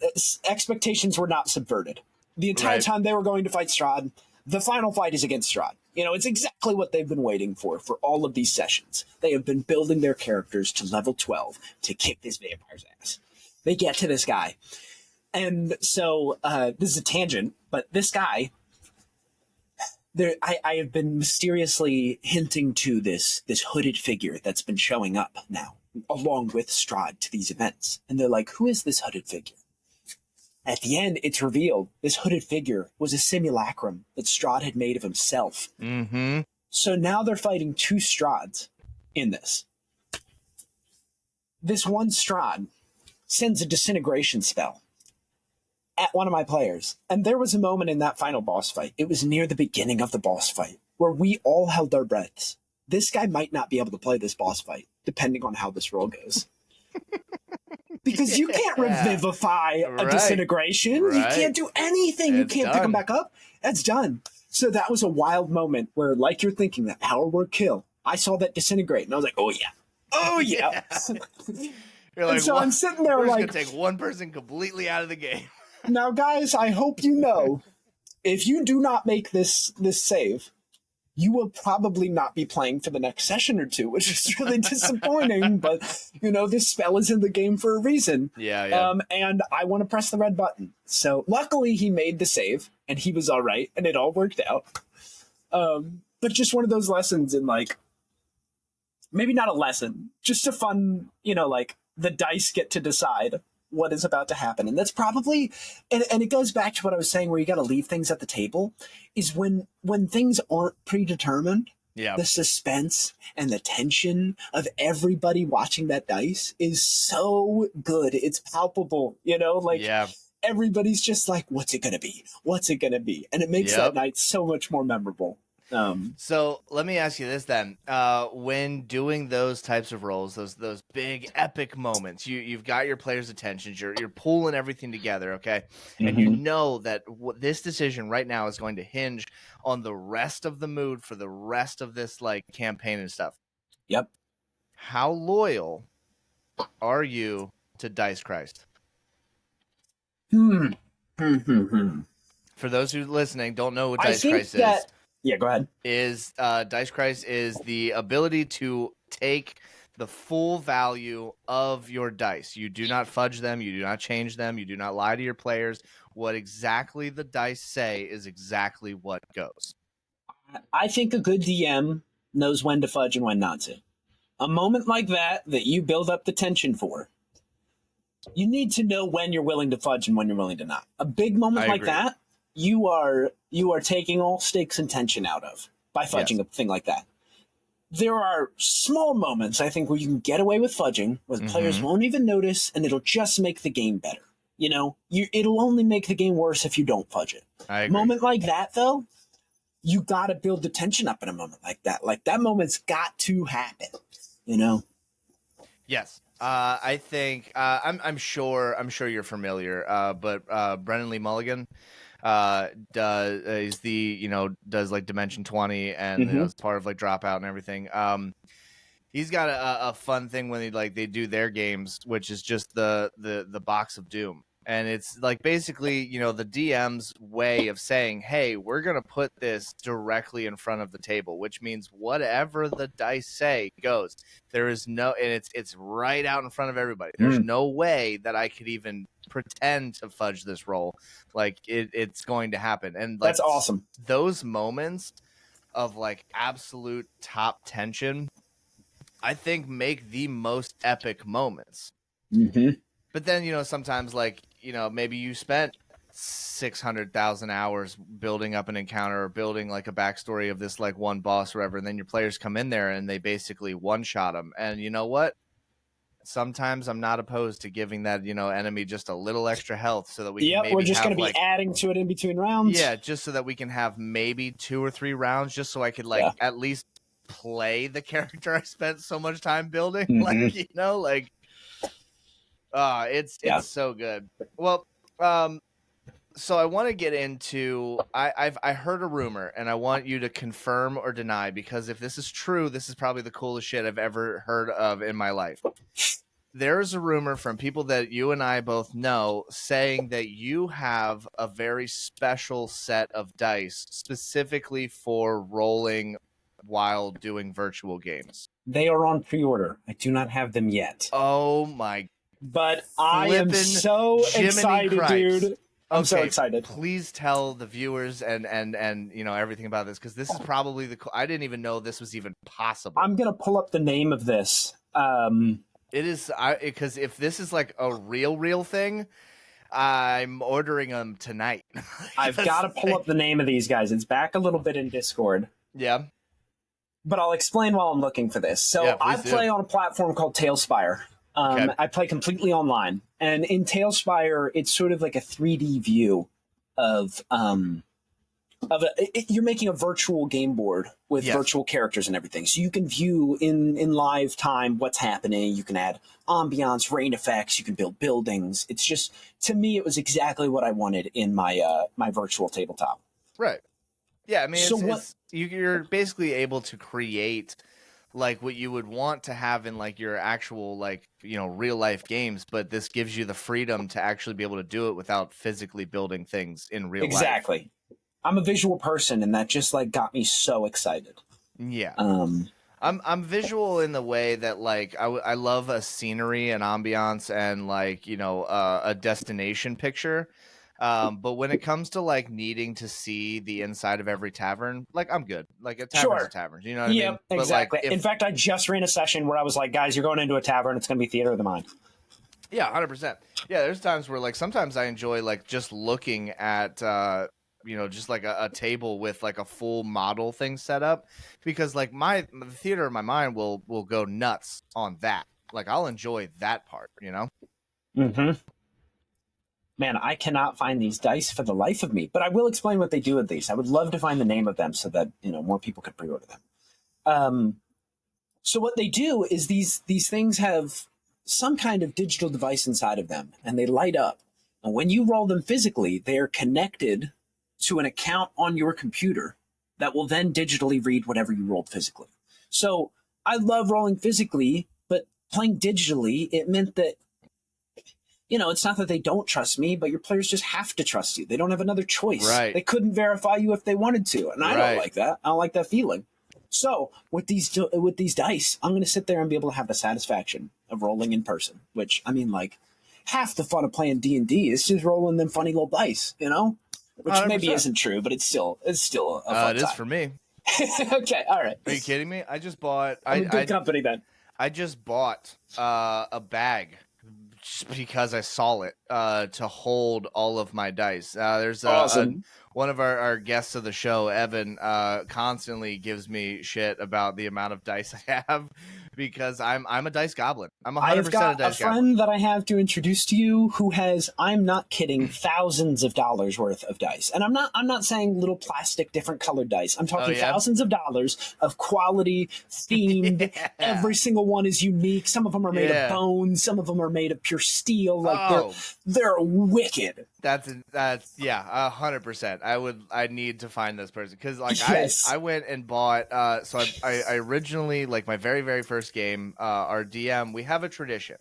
expectations were not subverted. The entire time they were going to fight Strahd, the final fight is against Strahd. It's exactly what they've been waiting for all of these sessions. They have been building their characters to level 12 to kick this vampire's ass. They get to this guy. And so, this is a tangent, but this guy... I have been mysteriously hinting to this hooded figure that's been showing up now, along with Strahd, to these events. And they're like, who is this hooded figure? At the end, it's revealed this hooded figure was a simulacrum that Strahd had made of himself. Mm-hmm. So now they're fighting 2 Strahds in this. This one Strahd sends a disintegration spell at one of my players. And there was a moment in that final boss fight, it was near the beginning of the boss fight, where we all held our breaths. This guy might not be able to play this boss fight, depending on how this roll goes. Because you can't revivify a disintegration. Right. You can't do anything. You can't pick him back up. That's done. So that was a wild moment where, like you're thinking, that power word kill, I saw that disintegrate, and I was like, oh yeah. Oh yeah. You're like, so I'm sitting there we're like... just going to take one person completely out of the game. Now, guys, I hope you know, if you do not make this save, you will probably not be playing for the next session or 2, which is really disappointing. But, this spell is in the game for a reason. Yeah. And I want to press the red button. So, luckily, he made the save, and he was all right, and it all worked out. But just one of those lessons in, like, maybe not a lesson, just a fun, like, the dice get to decide what is about to happen. And that's probably, and it goes back to what I was saying, where you got to leave things at the table, is when things aren't predetermined, the suspense and the tension of everybody watching that dice is so good. It's palpable, everybody's just like, what's it going to be? What's it going to be? And it makes that night so much more memorable. So let me ask you this then: when doing those types of roles, those big epic moments, you've got your players' attentions, you're pulling everything together, okay, and you know that this decision right now is going to hinge on the rest of the mood for the rest of this like campaign and stuff. Yep. How loyal are you to Dice Christ? For those who listening don't know what Dice Christ is. Yeah, go ahead. Dice Christ is the ability to take the full value of your dice. You do not fudge them. You do not change them. You do not lie to your players. What exactly the dice say is exactly what goes. I think a good DM knows when to fudge and when not to. A moment like that you build up the tension for, you need to know when you're willing to fudge and when you're willing to not. A big moment like that, you are taking all stakes and tension out of by fudging a thing like that. There are small moments, I think, where you can get away with fudging, where the players won't even notice, and it'll just make the game better. It'll only make the game worse if you don't fudge it. I agree. Moment like that, though, you got to build the tension up in a moment like that. Like, that moment's got to happen, Yes. I think I'm sure you're familiar, but Brennan Lee Mulligan, does like Dimension 20 and is part of like Dropout and everything. He's got a fun thing when they do their games, which is just the box of doom. And it's like basically, the DM's way of saying, hey, we're going to put this directly in front of the table, which means whatever the dice say goes. There is no, and it's right out in front of everybody. There's no way that I could even pretend to fudge this roll. Like it's going to happen. And like, that's awesome. Those moments of like absolute top tension, I think, make the most epic moments. But then, sometimes like, maybe you spent 600,000 hours building up an encounter or building like a backstory of this like one boss or whatever. And then your players come in there and they basically one-shot them. And you know what? Sometimes I'm not opposed to giving that, enemy just a little extra health so that we can maybe we're just going to be like, adding to it in between rounds. Yeah, just so that we can have maybe 2 or 3 rounds just so I could at least play the character I spent so much time building. It's so good. Well, so I want to get into I heard a rumor and I want you to confirm or deny, because if this is true, this is probably the coolest shit I've ever heard of in my life. There's a rumor from people that you and I both know saying that you have a very special set of dice specifically for rolling while doing virtual games. They are on pre-order. I do not have them yet. Oh my! But I am so excited, dude. I'm so excited. Please tell the viewers and everything about this, because this is probably I didn't even know this was even possible. I'm gonna pull up the name of this. It is because if this is like a real thing, I'm ordering them tonight. I've got to pull up the name of these guys. It's back a little bit in Discord. Yeah. But I'll explain while I'm looking for this. So I play on a platform called Tailspire. I play completely online. And in Tailspire, it's sort of like a 3D view of you're making a virtual game board with virtual characters and everything. So you can view in live time what's happening. You can add ambiance, rain effects. You can build buildings. It's just, to me, it was exactly what I wanted in my my virtual tabletop. Right. Yeah, I mean, you're basically able to create like what you would want to have in like your actual like real life games, but this gives you the freedom to actually be able to do it without physically building things in real life. Exactly. I'm a visual person, and that just like got me so excited. Yeah. I'm visual in the way that like I love a scenery and ambiance and like a destination picture. But when it comes to like needing to see the inside of every tavern, like I'm good. Like a tavern's a tavern, you know what I mean? But exactly. Like, in fact, I just ran a session where I was like, guys, you're going into a tavern. It's going to be theater of the mind. Yeah, 100%. Yeah, there's times where like sometimes I enjoy like just looking at just like a table with like a full model thing set up, because like the theater of my mind will go nuts on that. Like I'll enjoy that part, Mm-hmm. Man, I cannot find these dice for the life of me, but I will explain what they do with these. I would love to find the name of them so that more people could pre-order them. So what they do is these things have some kind of digital device inside of them, and they light up. And when you roll them physically, they are connected to an account on your computer that will then digitally read whatever you rolled physically. So I love rolling physically, but playing digitally, it meant that it's not that they don't trust me, but your players just have to trust you. They don't have another choice. Right. They couldn't verify you if they wanted to. And I don't like that. I don't like that feeling. So with these dice, I'm going to sit there and be able to have the satisfaction of rolling in person, which, I mean, like, half the fun of playing D&D is just rolling them funny little dice, which 100%. Maybe isn't true, but it's still a fun time. It is for me. Okay, all right. Are you kidding me? I just bought... I'm a good company then. I just bought a bag just because I saw it to hold all of my dice. There's awesome. One of our guests of the show, Evan, constantly gives me shit about the amount of dice I have, because I'm a dice goblin. I'm 100% I've got a dice a friend that I have to introduce to you who has, I'm not kidding, thousands of dollars worth of dice. And I'm not saying little plastic different colored dice. I'm talking thousands of dollars of quality, themed. Yeah. Every single one is unique. Some of them are made of bone. Some of them are made of pure steel. Like they're wicked. That's yeah, 100%. I need to find this person because like Yes. I went and bought so I originally, like, my very very first game, our DM, we have a tradition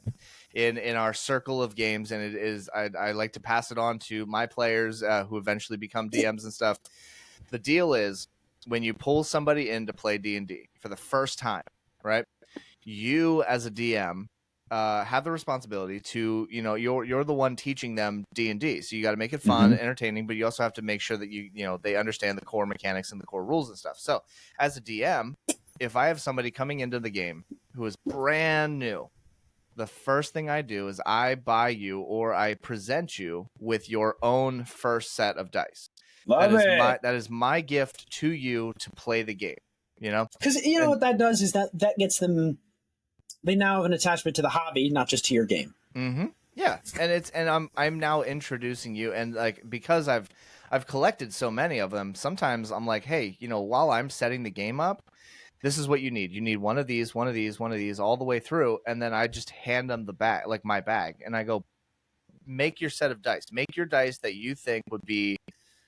in our circle of games, and it is I like to pass it on to my players who eventually become DMs and stuff. The deal is, when you pull somebody in to play D&D for the first time, right? You as a DM have the responsibility to, you're the one teaching them D&D, so you got to make it fun, entertaining, but you also have to make sure that they understand the core mechanics and the core rules and stuff. So as a DM, if I have somebody coming into the game who is brand new, the first thing I do is I buy you, or I present you with your own first set of dice. Love it. That is my gift to you to play the game. Because what that does is that gets them. They now have an attachment to the hobby, not just to your game. Mm-hmm. Yeah, and I'm now introducing you, and like, because I've collected so many of them, sometimes I'm like, hey, while I'm setting the game up, this is what you need. You need one of these, one of these, one of these, all the way through, and then I just hand them the bag, like my bag, and I go, make your set of dice. Make your dice that you think would be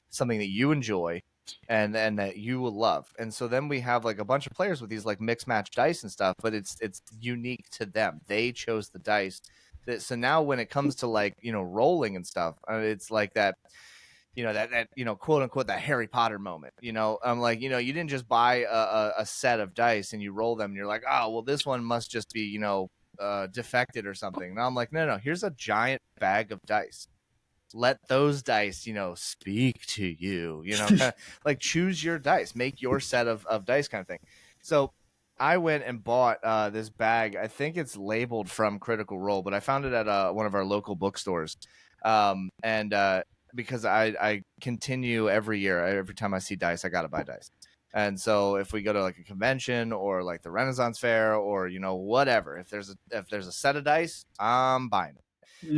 something that you enjoy and that you will love. And so then we have like a bunch of players with these like mix match dice and stuff, but it's unique to them. They chose the dice. So now when it comes to like, rolling and stuff, it's like that, that quote unquote, that Harry Potter moment. I'm like, you didn't just buy a set of dice and you roll them and you're like, oh, well, this one must just be, defected or something. And I'm like, no, here's a giant bag of dice. Let those dice, speak to you, like, choose your dice, make your set of dice, kind of thing. So I went and bought this bag. I think it's labeled from Critical Role, but I found it at one of our local bookstores. And because I continue every year, every time I see dice, I got to buy dice. And so if we go to like a convention or like the Renaissance Fair or, whatever, if there's a set of dice, I'm buying it.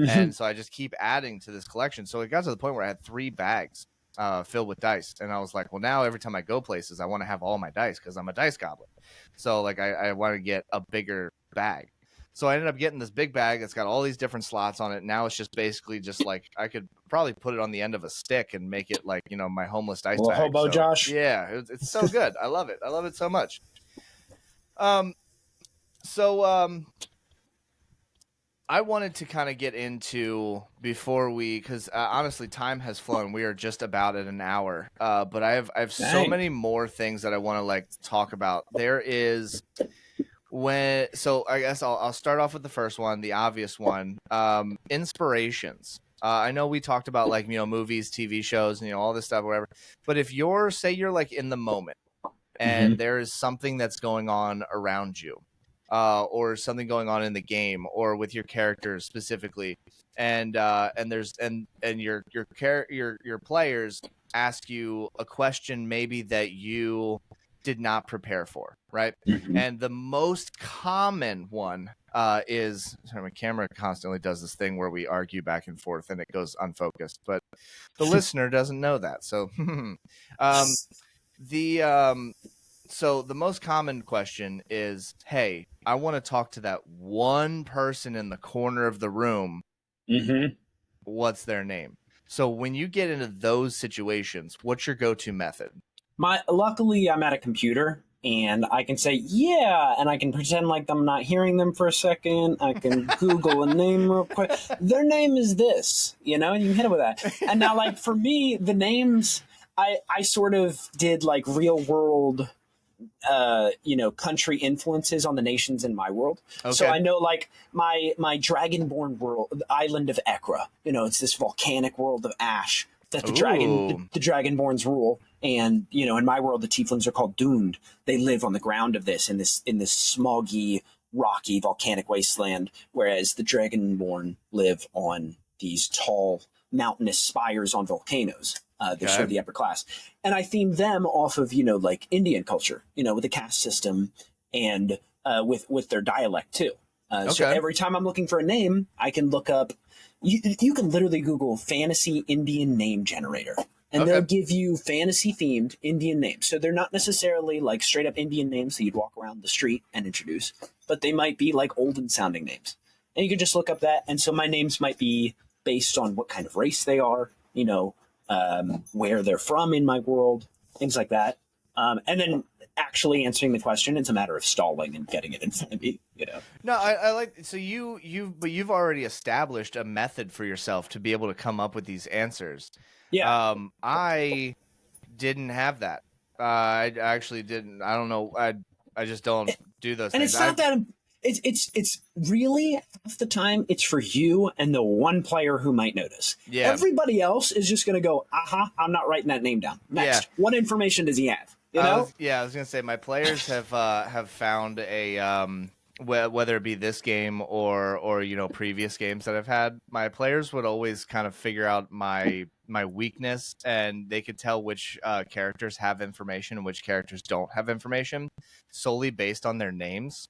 And so I just keep adding to this collection. So it got to the point where I had 3 bags filled with dice. And I was like, well, now every time I go places, I want to have all my dice because I'm a dice goblin. So like I want to get a bigger bag. So I ended up getting this big bag that's got all these different slots on it. Now it's just basically just like, I could probably put it on the end of a stick and make it like, my homeless dice bag. Hobo Josh. Yeah, it's so good. I love it. I love it so much. I wanted to kind of get into, before because honestly, time has flown. We are just about at an hour. But I have so many more things that I want to like talk about. There is so I guess I'll start off with the first one, the obvious one. Inspirations. I know we talked about like, movies, TV shows, and all this stuff, whatever. But if you're like in the moment and there is something that's going on around you, or something going on in the game or with your characters specifically, and your players ask you a question maybe that you did not prepare for, right? And the most common one is, sorry, my camera constantly does this thing where we argue back and forth and it goes unfocused, but the listener doesn't know that. So so the most common question is, hey, I want to talk to that one person in the corner of the room. What's their name? So when you get into those situations, what's your go-to method? Luckily, I'm at a computer and I can say, yeah, and I can pretend like I'm not hearing them for a second. I can Google a name real quick. Their name is this, and you can hit it with that. And now, like, for me, the names, I sort of did like real world country influences on the nations in my world. Okay. So I know like my dragonborn world, the island of Ekra, it's this volcanic world of ash that the dragonborns rule. And, in my world, the tieflings are called doomed. They live on the ground of this in this smoggy, rocky, volcanic wasteland, whereas the dragonborn live on these tall, mountainous spires on volcanoes. They're sort of the upper class. And I themed them off of, like Indian culture, with the caste system and with their dialect too. So every time I'm looking for a name, I can look up, you can literally Google fantasy Indian name generator. And they'll give you fantasy-themed Indian names. So they're not necessarily like straight-up Indian names that you'd walk around the street and introduce, but they might be like olden-sounding names. And you can just look up that. And so my names might be based on what kind of race they are, where they're from in my world, things like that. And then actually answering the question, it's a matter of stalling and getting it in front of me, No, I like, so you've already established a method for yourself to be able to come up with these answers. Yeah. I didn't have that. I actually didn't. I don't know. I just don't do those and things. It's not that it's really half the time it's for you and the one player who might notice. Yeah. Everybody else is just going to go, I'm not writing that name down. Next. Yeah. What information does he have? I was going to say my players have found a whether it be this game or previous games that I've had, my players would always kind of figure out my weakness, and they could tell which characters have information and which characters don't have information solely based on their names.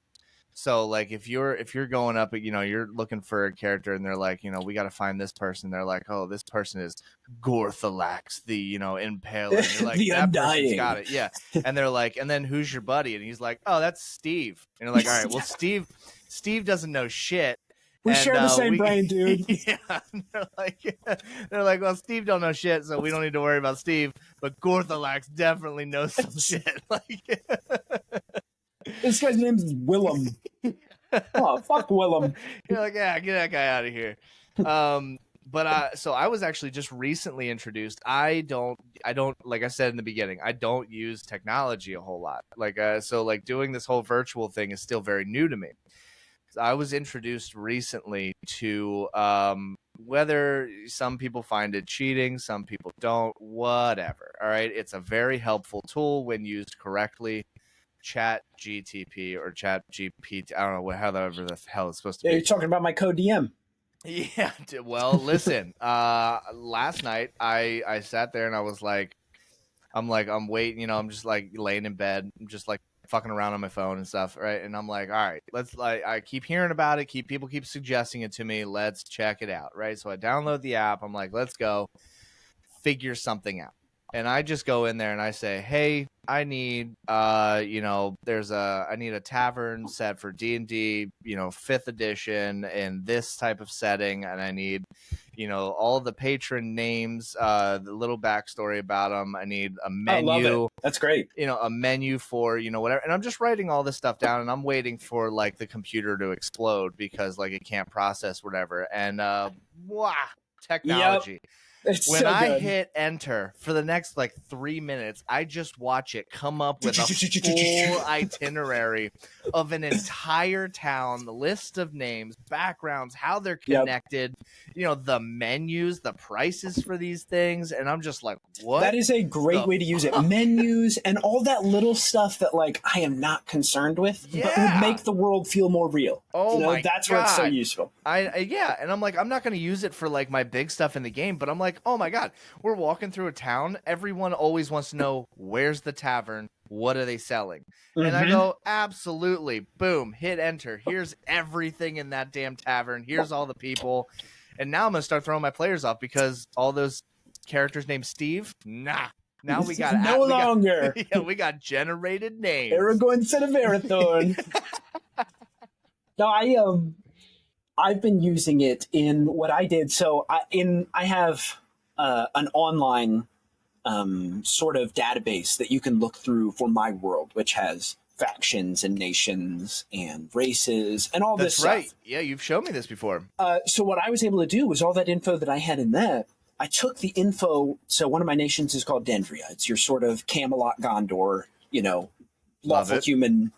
So like if you're going up, you're looking for a character and they're like, we got to find this person. They're like, oh, this person is Gorthalax, the, Impaler. And you're like, the that Undying. person's got it. Yeah. And they're like, and then who's your buddy? And he's like, oh, that's Steve. And you're like, all right, well, Steve doesn't know shit. We share the same brain, dude. Yeah. They're like, well, Steve don't know shit, so we don't need to worry about Steve. But Gorthalax definitely knows some shit. This guy's name is Willem. Oh, fuck Willem. You're like, yeah, get that guy out of here. So I was actually just recently introduced. I don't, like I said in the beginning, I don't use technology a whole lot. So doing this whole virtual thing is still very new to me. So I was introduced recently to, whether some people find it cheating, some people don't, whatever. All right. It's a very helpful tool when used correctly. ChatGPT or ChatGPT. I don't know however the hell it's supposed to be. You're talking about my code DM. Yeah. Well, listen. Last night I sat there and I was like, I'm waiting. I'm just like laying in bed. I'm just like fucking around on my phone and stuff, right? And I'm like, all right, I keep hearing about it. People keep suggesting it to me. Let's check it out, right? So I download the app. I'm like, let's go figure something out. And I just go in there and I say, hey, I need, I need a tavern set for D&D, 5th edition in this type of setting. And I need, all the patron names, the little backstory about them. I need a menu. I love it. That's great. A menu for, whatever. And I'm just writing all this stuff down and I'm waiting for the computer to explode because it can't process whatever. And, technology. Yep. When I hit enter for the next 3 minutes, I just watch it come up with a full itinerary of an entire town, the list of names, backgrounds, how they're connected, the menus, the prices for these things. And I'm just like, what? That is a great way to use it. Menus and all that little stuff that I am not concerned with, but would make the world feel more real. Oh my God. That's where it's so useful. And I'm like, I'm not going to use it for my big stuff in the game, but I'm like, oh my God, we're walking through a town. Everyone always wants to know, where's the tavern? What are they selling? Mm-hmm. And I go, absolutely. Boom, hit enter. Here's everything in that damn tavern. Here's all the people. And now I'm going to start throwing my players off because all those characters named Steve, nah. Now we got no longer. We got generated names. Aragorn instead of Arathorn. No, I've been using it in what I did. So I have an online sort of database that you can look through for my world, which has factions and nations and races and all this stuff. That's right. Yeah, you've shown me this before. So what I was able to do was all that info that I had in that, I took the info. So one of my nations is called Dendria. It's your sort of Camelot, Gondor, lawful human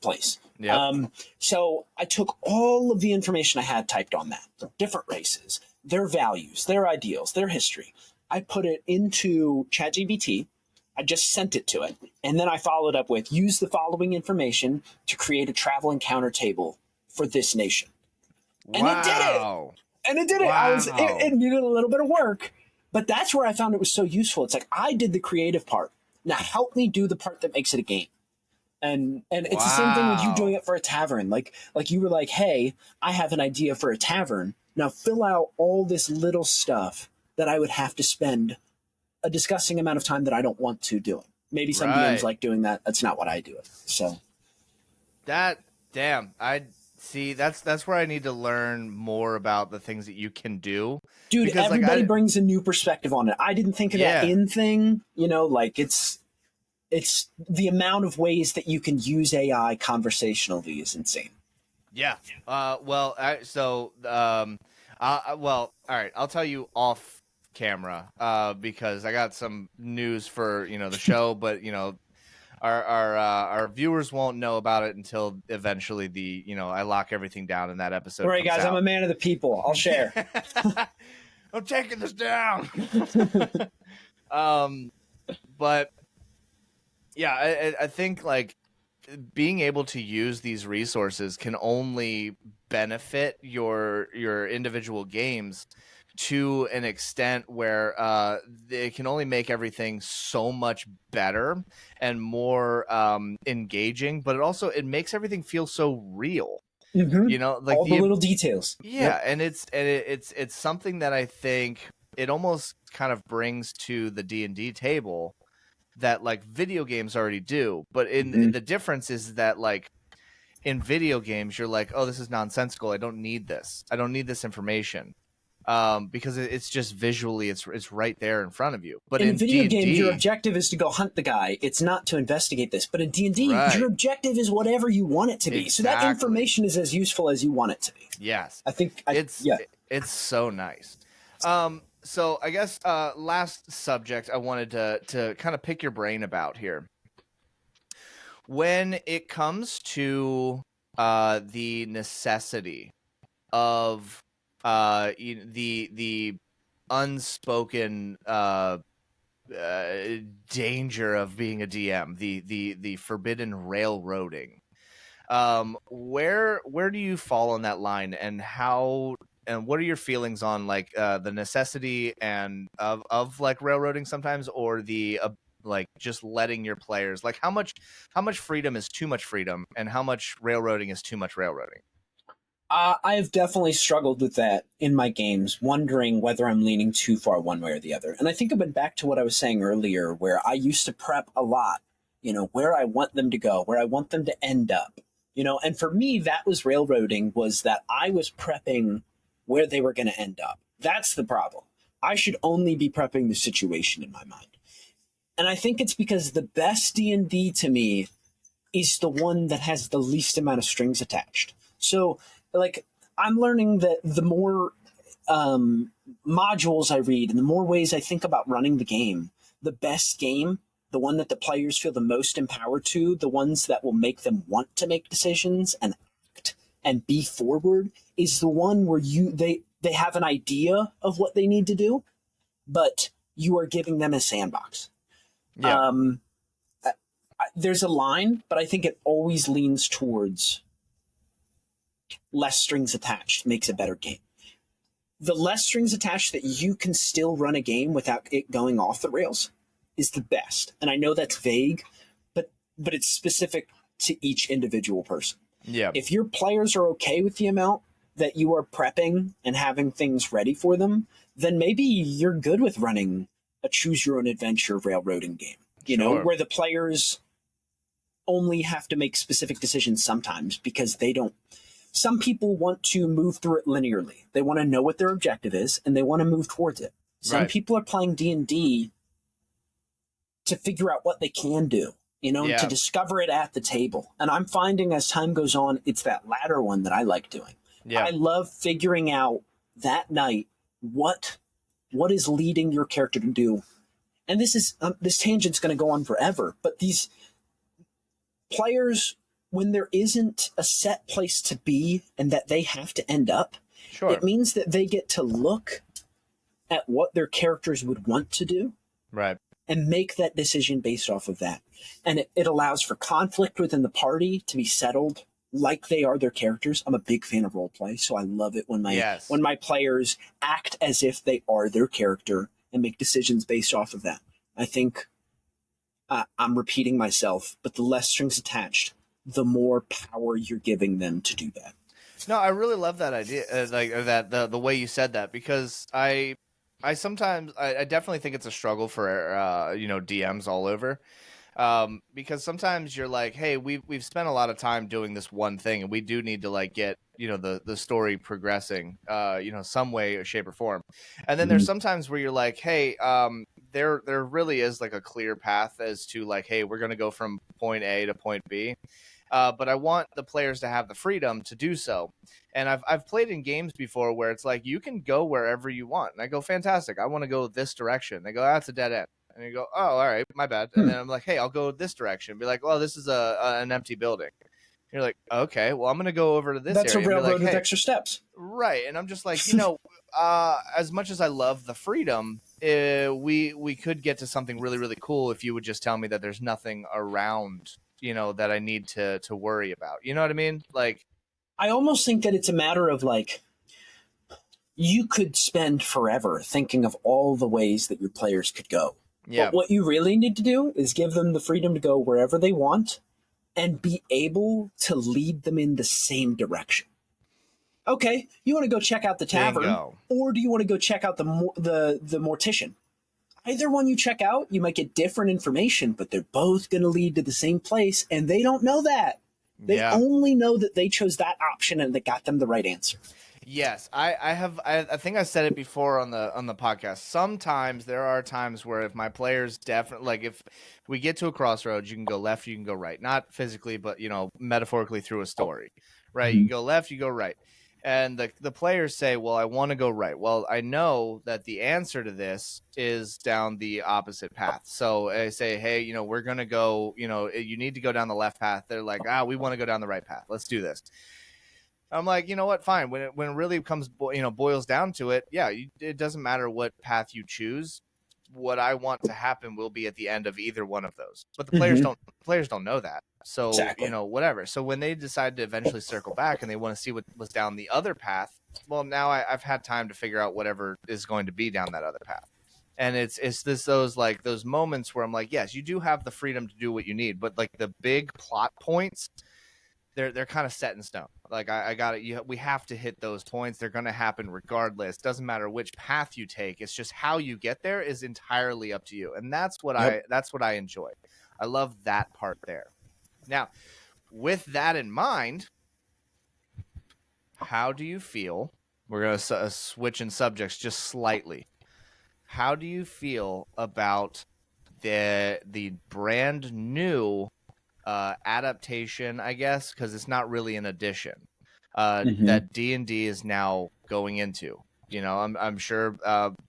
place. Yep. So I took all of the information I had typed on that, different races, their values, their ideals, their history. I put it into ChatGPT. I just sent it to it. And then I followed up with, use the following information to create a travel encounter table for this nation. And it did it. And it did it. Wow. It needed a little bit of work, but that's where I found it was so useful. It's I did the creative part. Now help me do the part that makes it a game. And it's the same thing with you doing it for a tavern. Like you were like, hey, I have an idea for a tavern. Now fill out all this little stuff that I would have to spend a disgusting amount of time that I don't want to do it. Maybe some DMs like doing that. That's not what I do it. So that, damn, See, that's where I need to learn more about the things that you can do, Dude, because like everybody brings a new perspective on it. I didn't think of that yeah. in thing, like it's the amount of ways that you can use AI conversationally is insane. Yeah. Well, well, all right. I'll tell you off camera, because I got some news for the show, but our viewers won't know about it until eventually I lock everything down and that All episode right, comes guys, I'm a out. man of the people. I'll share. I'm taking this down. um, but yeah, I think like being able to use these resources can only benefit your individual games to an extent where they can only make everything so much better and more engaging, but it makes everything feel so real. Like All the little details. yeah, Yep. and it's something that I think it almost kind of brings to the D&D table that like video games already do, but in the difference is that like in video games you're like, oh, this is nonsensical, I don't need this information, because it's just visually it's right there in front of you. But In a in video game, your D&D, objective is to go hunt the guy. It's not to investigate this. But in D&D, your right, objective is whatever you want it to be. So that exactly, information is as useful as you want it to be. yes, I think, it's yeah. it's so nice. So I guess last subject I wanted to kind of pick your brain about here. When it comes to the necessity of the unspoken danger of being a DM, the forbidden railroading, where do you fall on that line, and what are your feelings on like the necessity and of like railroading sometimes, or the like just letting your players, like how much freedom is too much freedom, and how much railroading is too much railroading? I have definitely struggled with that in my games, wondering whether I'm leaning too far one way or the other. And I think I went back to what I was saying earlier, where I used to prep a lot, where I want them to go, where I want them to end up, and for me, that was railroading, was that I was prepping where they were going to end up. That's the problem. I should only be prepping the situation in my mind. And I think it's because the best D&D to me is the one that has the least amount of strings attached. So, like, I'm learning that the more modules I read and the more ways I think about running the game, the best game, the one that the players feel the most empowered to, the ones that will make them want to make decisions and act and be forward, is the one where they have an idea of what they need to do, but you are giving them a sandbox. Yeah. There's a line, but I think it always leans towards less strings attached makes a better game. The less strings attached that you can still run a game without it going off the rails is the best. And I know that's vague, but it's specific to each individual person. Yeah. If your players are okay with the amount that you are prepping and having things ready for them, then maybe you're good with running a choose your own adventure railroading game. Sure. Where the players only have to make specific decisions sometimes because they don't. Some people want to move through it linearly. They want to know what their objective is and they want to move towards it. Some Right. people are playing D&D to figure out what they can do, Yeah. to discover it at the table. And I'm finding as time goes on, it's that latter one that I like doing. Yeah. I love figuring out that night what is leading your character to do. And this tangent's going to go on forever, but these players, when there isn't a set place to be and that they have to end up, Sure. it means that they get to look at what their characters would want to do, Right. and make that decision based off of that. And it allows for conflict within the party to be settled like they are their characters. I'm a big fan of role play, so I love it when my players act as if they are their character and make decisions based off of that. I think I'm repeating myself, but the less strings attached, the more power you're giving them to do that. No, I really love that idea, that the way you said that, because I sometimes I definitely think it's a struggle for DMs all over. Because sometimes you're like, hey, we've spent a lot of time doing this one thing, and we do need to like get the story progressing, some way or shape or form. And then there's sometimes where you're like, hey, there really is like a clear path as to like, hey, we're gonna go from point A to point B. But I want the players to have the freedom to do so. And I've played in games before where it's like you can go wherever you want. And I go, fantastic. I want to go this direction. They go, that's a dead end. And you go, oh, all right, my bad. And then I'm like, hey, I'll go this direction. Be like, well, this is an empty building. You're like, okay, well, I'm going to go over to this That's area. a railroad like, with hey, extra steps. Right. And I'm just like, as much as I love the freedom, we could get to something really, really cool if you would just tell me that there's nothing around, that I need to worry about. You know what I mean? Like, I almost think that it's a matter of like, you could spend forever thinking of all the ways that your players could go. Yeah. But what you really need to do is give them the freedom to go wherever they want and be able to lead them in the same direction. Okay, you want to go check out the tavern, Bingo. Or do you want to go check out the mortician? Either one you check out, you might get different information, but they're both going to lead to the same place, and they don't know that. They only know that they chose that option and that got them the right answer. Yes, I think I said it before on the podcast. Sometimes there are times where if my players definitely, like if we get to a crossroads, you can go left, you can go right. Not physically, but metaphorically through a story, right? You can go left, you go right. And the players say, well, I want to go right. Well, I know that the answer to this is down the opposite path. So I say, hey, we're going to go, you need to go down the left path. They're like, we want to go down the right path. Let's do this. I'm like, you know what? Fine. When it really comes, boils down to it, it doesn't matter what path you choose. What I want to happen will be at the end of either one of those. But the players don't know that. So, exactly. Whatever. So when they decide to eventually circle back and they want to see what was down the other path, well, now I've had time to figure out whatever is going to be down that other path. And it's those moments where I'm like, yes, you do have the freedom to do what you need, but like the big plot points, they're kind of set in stone. Like I got it. We have to hit those points. They're going to happen regardless. Doesn't matter which path you take. It's just how you get there is entirely up to you. And that's what I enjoy. I love that part there. Now, with that in mind, how do you feel? We're going to switch in subjects just slightly. How do you feel about the brand new adaptation, I guess, because it's not really an addition that D&D is now going into? I'm sure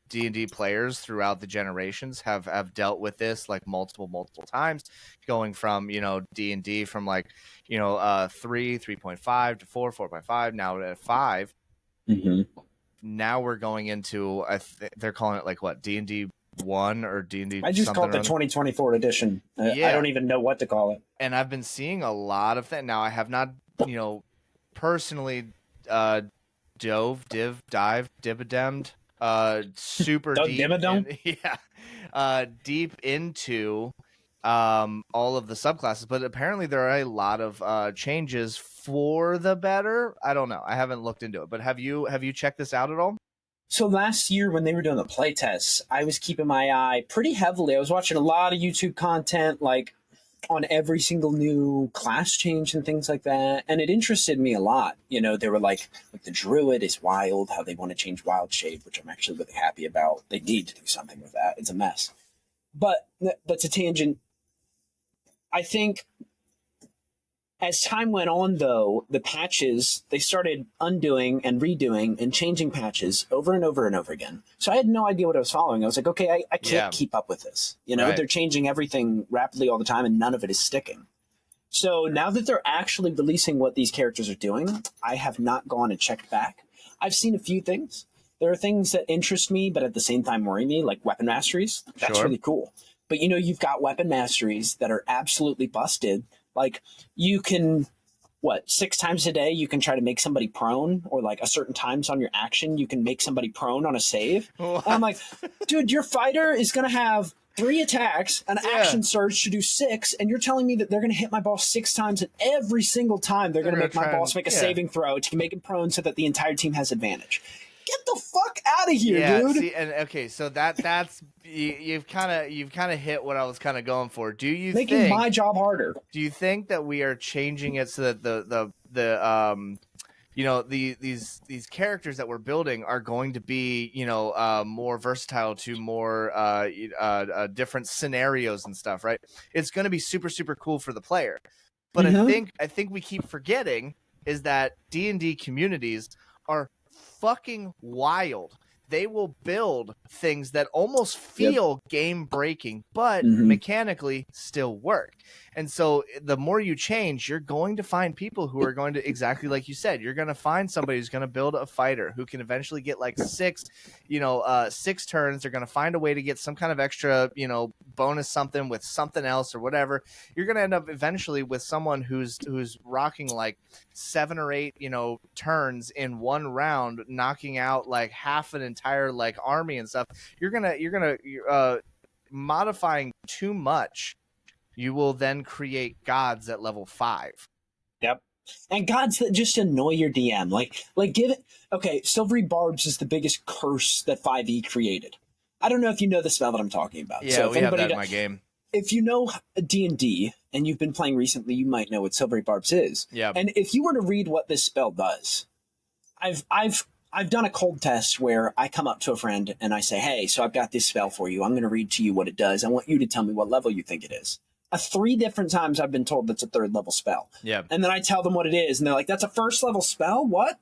D&D players throughout the generations have dealt with this like multiple times, going from D&D from like 3.5 to 4.5, now at 5. Now we're going into they're calling it like what, D&D 1 or D&D. I just called the 2024 edition. I don't even know what to call it. And I've been seeing a lot of that. Now I have not personally dividend super deep deep into all of the subclasses, but apparently there are a lot of changes for the better. I don't know, I haven't looked into it, but have you checked this out at all? So last year when they were doing the play tests, I was keeping my eye pretty heavily. I was watching a lot of YouTube content like on every single new class change and things like that. And it interested me a lot. They were like the Druid is wild, how they want to change Wild Shade, which I'm actually really happy about. They need to do something with that. It's a mess. But that's a tangent. I think as time went on, though, the patches, they started undoing and redoing and changing patches over and over and over again. So I had no idea what I was following. I was like, okay, I can't keep up with this. Right. They're changing everything rapidly all the time and none of it is sticking. So now that they're actually releasing what these characters are doing, I have not gone and checked back. I've seen a few things. There are things that interest me, but at the same time worry me, like weapon masteries. That's really cool. But, you've got weapon masteries that are absolutely busted. Like you can, 6 times a day, you can try to make somebody prone, or like a certain times on your action, you can make somebody prone on a save. And I'm like, dude, your fighter is going to have 3 attacks, an action surge to do 6, and you're telling me that they're going to hit my boss 6 times, and every single time they're going to make my boss make a saving throw to make him prone so that the entire team has advantage. get the fuck out of here, dude. See, and okay, so that's you've kind of hit what I was kind of going for. Do you making think my job harder? Do you think that we are changing it so that these characters that we're building are going to be more versatile to more different scenarios and stuff, right? It's going to be super super cool for the player. But I think we keep forgetting is that D&D communities are fucking wild. They will build things that almost feel game breaking, but mechanically still work. And so the more you change, you're going to find people who are going to, exactly like you said, you're going to find somebody who's going to build a fighter who can eventually get like 6 turns. They're going to find a way to get some kind of extra, bonus something with something else or whatever. You're going to end up eventually with someone who's rocking like 7 or 8, turns in one round, knocking out like half an entire like army and stuff. You're gonna modifying too much. You will then create gods at level 5. Yep. And gods that just annoy your DM. Like give it. Okay, Silvery Barbs is the biggest curse that 5e created. I don't know if you know the spell that I'm talking about. Yeah, so we have that in my game. If you know D&D and you've been playing recently, you might know what Silvery Barbs is. Yeah. And if you were to read what this spell does, I've done a cold test where I come up to a friend and I say, hey, so I've got this spell for you. I'm going to read to you what it does. I want you to tell me what level you think it is. 3 different times I've been told that's a 3rd level spell. Yeah. And then I tell them what it is, and they're like, that's a 1st level spell? What?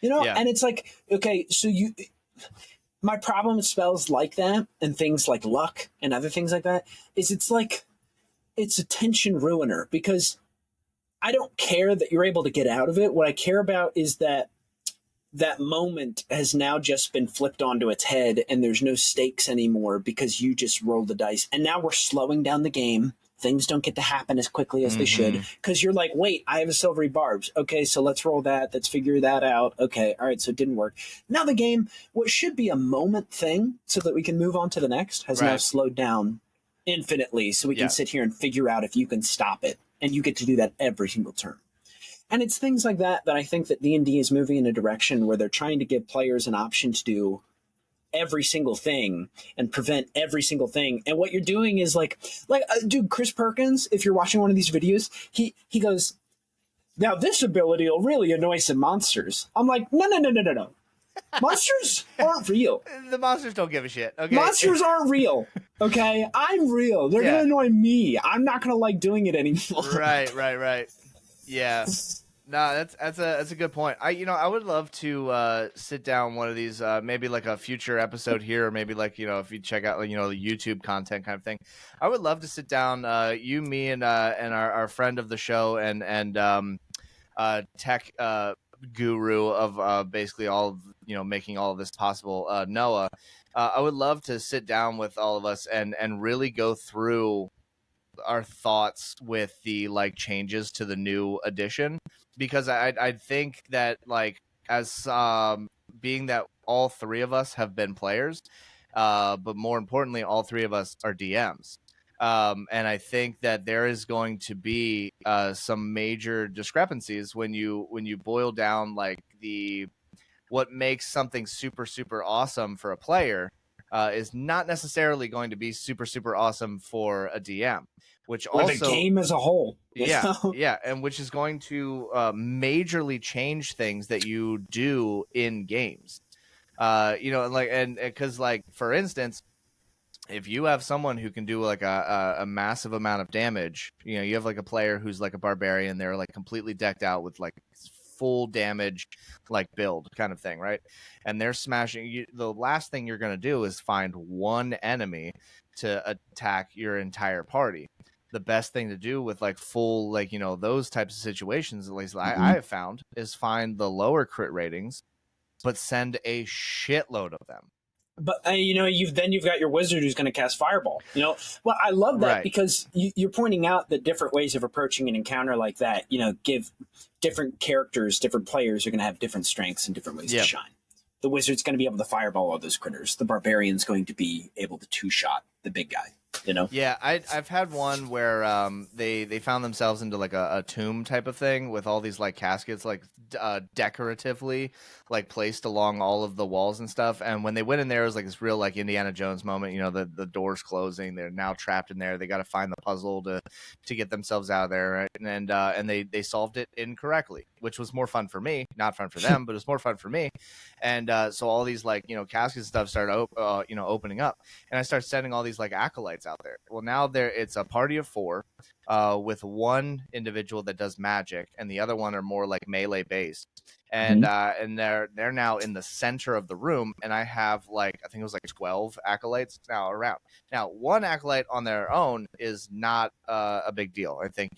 And it's like, okay, so my problem with spells like that and things like luck and other things like that is it's a tension ruiner, because I don't care that you're able to get out of it. What I care about is that moment has now just been flipped onto its head and there's no stakes anymore because you just roll the dice. And now we're slowing down the game. Things don't get to happen as quickly as they should because you're like, wait, I have a Silvery Barbs. Okay, so let's roll that. Let's figure that out. Okay, all right, so it didn't work. Now the game, what should be a moment thing so that we can move on to the next, has now slowed down infinitely so we can sit here and figure out if you can stop it. And you get to do that every single turn. And it's things like that I think that D&D is moving in a direction where they're trying to give players an option to do every single thing and prevent every single thing. And what you're doing is dude, Chris Perkins, if you're watching one of these videos, he goes, now this ability will really annoy some monsters. I'm like, no. Monsters aren't real. The monsters don't give a shit. Okay. Monsters aren't real. Okay, I'm real. They're gonna annoy me. I'm not gonna like doing it anymore. Right. Yeah. No, that's a good point. I would love to sit down one of these, maybe like a future episode here, or maybe like, if you check out, the YouTube content kind of thing. I would love to sit down, you, me, and our friend of the show and tech guru of basically all of, making all of this possible, Noah. I would love to sit down with all of us and really go through our thoughts with the changes to the new edition, because I think that as being that all 3 of us have been players, but more importantly, all 3 of us are DMs. And I think that there is going to be some major discrepancies when you boil down what makes something super super awesome for a player is not necessarily going to be super super awesome for a DM, which or also the game as a whole. Yeah, and which is going to majorly change things that you do in games. Because for instance, if you have someone who can do a massive amount of damage, you have a player who's a barbarian, they're completely decked out with full damage build kind of thing, right? And they're smashing you. The last thing you're going to do is find one enemy to attack your entire party. The best thing to do with full those types of situations, at least I have found, is find the lower crit ratings but send a shitload of them. But you've got your wizard who's going to cast fireball. Well, I love that because you're pointing out that different ways of approaching an encounter like that, give different characters, different players are going to have different strengths and different ways to shine. The wizard's going to be able to fireball all those critters. The barbarian's going to be able to 2-shot the big guy. Yeah, I've had one where they found themselves into like a tomb type of thing with all these like caskets like decoratively like placed along all of the walls and stuff. And when they went in there, it was like this real like Indiana Jones moment. You know, the doors closing, they're now trapped in there. They got to find the puzzle to get themselves out of there, right? And they solved it incorrectly, which was more fun for me, not fun for them, but it was more fun for me. And so all these like caskets and stuff started opening up. And I start sending all these like acolytes out there. Well, now it's a party of 4, with one individual that does magic, and the other one are more like melee based. And and they're now in the center of the room, and I have like I think it was like 12 acolytes now around. Now, one acolyte on their own is not a big deal. I think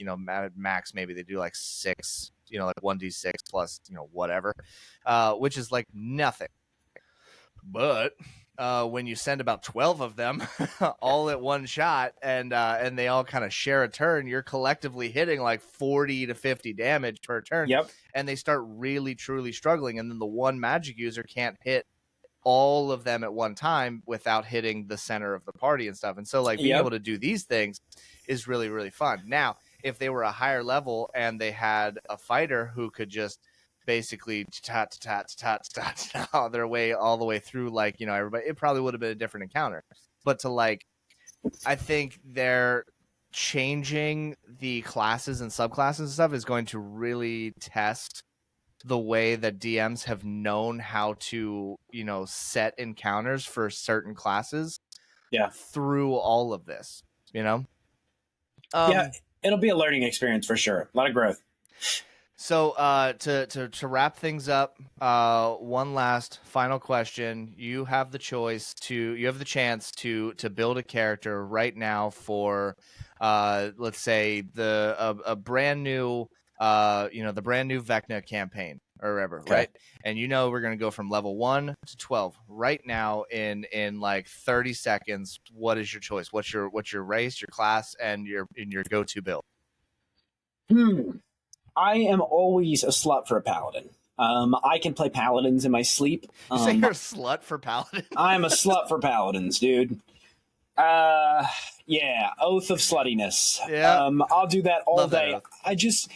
max maybe they do like 6, like 1d6 plus whatever, which is like nothing. But when you send about 12 of them all at one shot and they all kind of share a turn, you're collectively hitting like 40 to 50 damage per turn. Yep. And they start really, truly struggling. And then the one magic user can't hit all of them at one time without hitting the center of the party and stuff. And so like being able to do these things is really, really fun. Now, if they were a higher level and they had a fighter who could just basically tat their way all the way through like everybody, it probably would have been a different encounter. But to like, I think they're changing the classes and subclasses and stuff is going to really test the way that DMs have known how to set encounters for certain classes through all of this. Yeah, it'll be a learning experience for sure. A lot of growth. So to wrap things up, one last final question. You have the chance to build a character right now for let's say a brand new the brand new Vecna campaign or whatever, right? And we're gonna go from level 1 to 12 right now in like 30 seconds. What is your choice? What's your race, your class, and your go-to build? I am always a slut for a paladin. I can play paladins in my sleep. You say you're a slut for paladins? I'm a slut for paladins, dude. Yeah, oath of sluttiness. Yeah. I'll do that all Love day. That I just,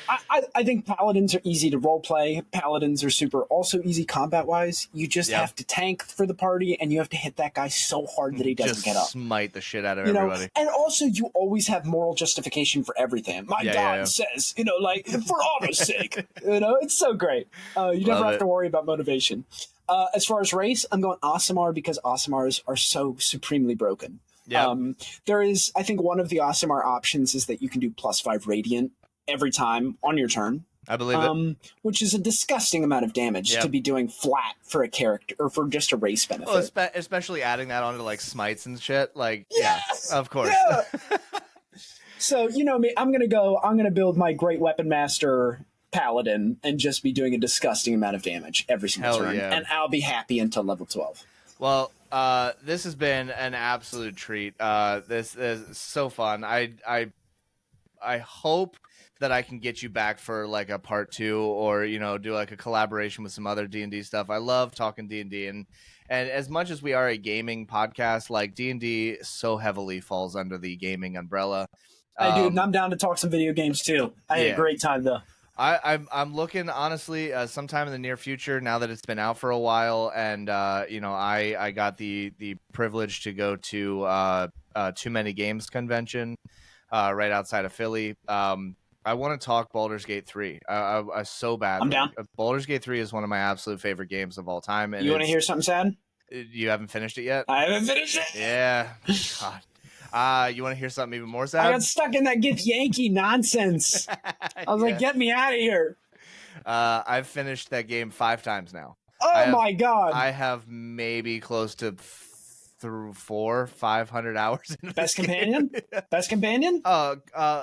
I think paladins are easy to role play. Paladins are super also easy combat wise. You just have to tank for the party, and you have to hit that guy so hard that he doesn't get up. Smite the shit out of everybody. And also, you always have moral justification for everything. My God says, like for honor's sake. It's so great. You never have to worry about motivation. As far as race, I'm going Aasimar because Aasimars are so supremely broken. Yeah. There is, I think, one of the Aasimar options is that you can do +5 radiant every time on your turn. I believe it. Which is a disgusting amount of damage to be doing flat for a character or for just a race benefit. Well, especially adding that onto like smites and shit. Like, of course. Yeah. So, me, I'm going to build my Great Weapon Master Paladin and just be doing a disgusting amount of damage every single turn. Yeah. And I'll be happy until level 12. Well, this has been an absolute treat. This is so fun. I hope that I can get you back for like a part 2 or do like a collaboration with some other D&D stuff. I love talking D&D and as much as we are a gaming podcast, like D&D so heavily falls under the gaming umbrella. Hey dude, and I'm down to talk some video games too. I had a great time though. I'm looking honestly sometime in the near future now that it's been out for a while and I got the privilege to go to Too Many Games convention right outside of Philly. I want to talk Baldur's Gate 3. I so bad. I'm down. Baldur's Gate 3 is one of my absolute favorite games of all time. And you want to hear something sad? You haven't finished it yet? I haven't finished it. Yeah. God. You want to hear something even more sad? I got stuck in that Get Yankee nonsense. I was like, get me out of here. I've finished that game 5 times now. Oh my God. I have maybe close to 500 hours in Best companion? Best companion?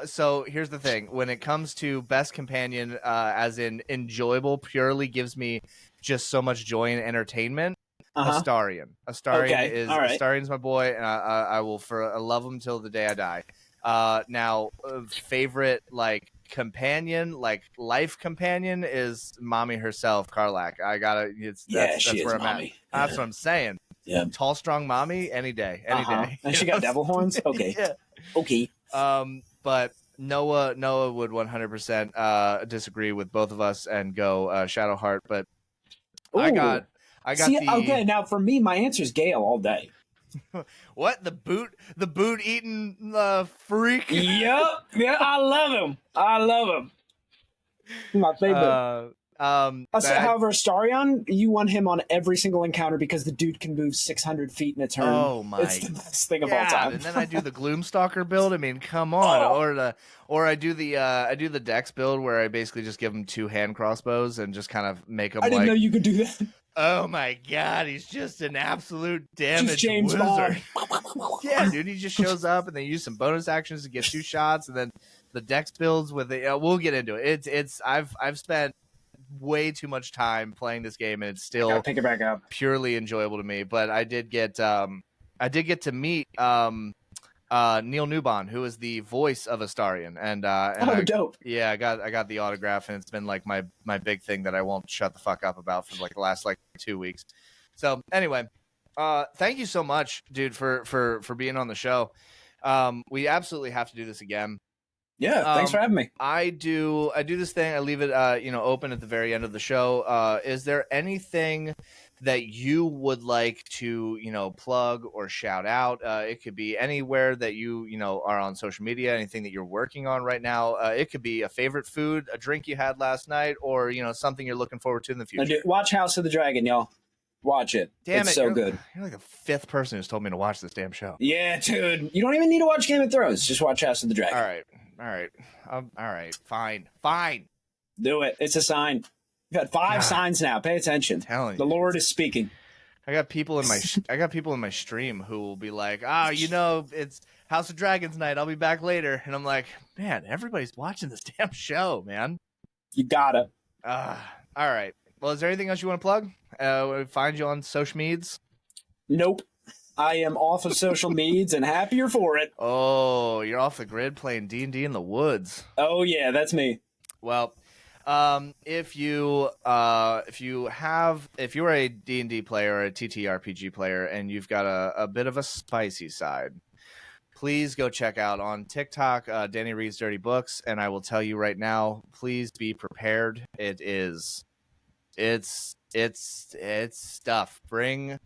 So here's the thing. When it comes to best companion, as in enjoyable, purely gives me just so much joy and entertainment. Astarion. Astarion's my boy, and I will I love him till the day I die. Now, favorite like companion, like life companion, is mommy herself, Karlach. That's where I'm at. That's what I'm saying. Yeah. Tall, strong mommy, any day, any day. And she got devil horns. Okay. Yeah. Okay. But Noah would 100% disagree with both of us and go Shadowheart. But I got See, the okay. Now for me, my answer is Gale all day. what the boot eating freak. Yep. Yeah, I love him. My favorite. However, Astarion, you want him on every single encounter because the dude can move 600 feet in a turn. Oh my! It's the best thing of all time. And then I do the Gloomstalker build. I mean, come on. Or I do the Dex build where I basically just give him 2 hand crossbows and just kind of make him. I didn't know you could do that. Oh my god, he's just an absolute damage just James wizard. Yeah, dude, he just shows up and they use some bonus actions to get 2 shots, and then the Dex builds with it. We'll get into it. I've spent way too much time playing this game, and it's still pick it back up. Purely enjoyable to me. But I did get to meet Neil Newbon, who is the voice of Astarion, and dope. Yeah, I got the autograph, and it's been like my big thing that I won't shut the fuck up about for like the last 2 weeks. So anyway, thank you so much, dude, for being on the show. We absolutely have to do this again. Yeah, thanks for having me. I do this thing. I leave it open at the very end of the show. Is there anything that you would like to plug or shout out? It could be anywhere that you are on social media, anything that you're working on right now. It could be a favorite food, a drink you had last night, or something you're looking forward to in the future. Watch House of the Dragon, y'all. Watch it. It's so good. You're like the 5th person who's told me to watch this damn show. Yeah, dude. You don't even need to watch Game of Thrones. Just watch House of the Dragon. All right. Fine. Do it. It's a sign. You've had 5 signs now. Pay attention. I'm telling you, the Lord is speaking. I got people in my stream who will be like, it's House of Dragons night. I'll be back later. And I'm like, man, everybody's watching this damn show, man. You gotta. All right. Well, is there anything else you want to plug? Find you on social medias? Nope. I am off of social medias and happier for it. Oh, you're off the grid playing D&D in the woods. Oh yeah, that's me. Well, if you're a D&D player or a TTRPG player and you've got a bit of a spicy side, please go check out on TikTok Danny Reads Dirty Books, and I will tell you right now, please be prepared. It's stuff. Bring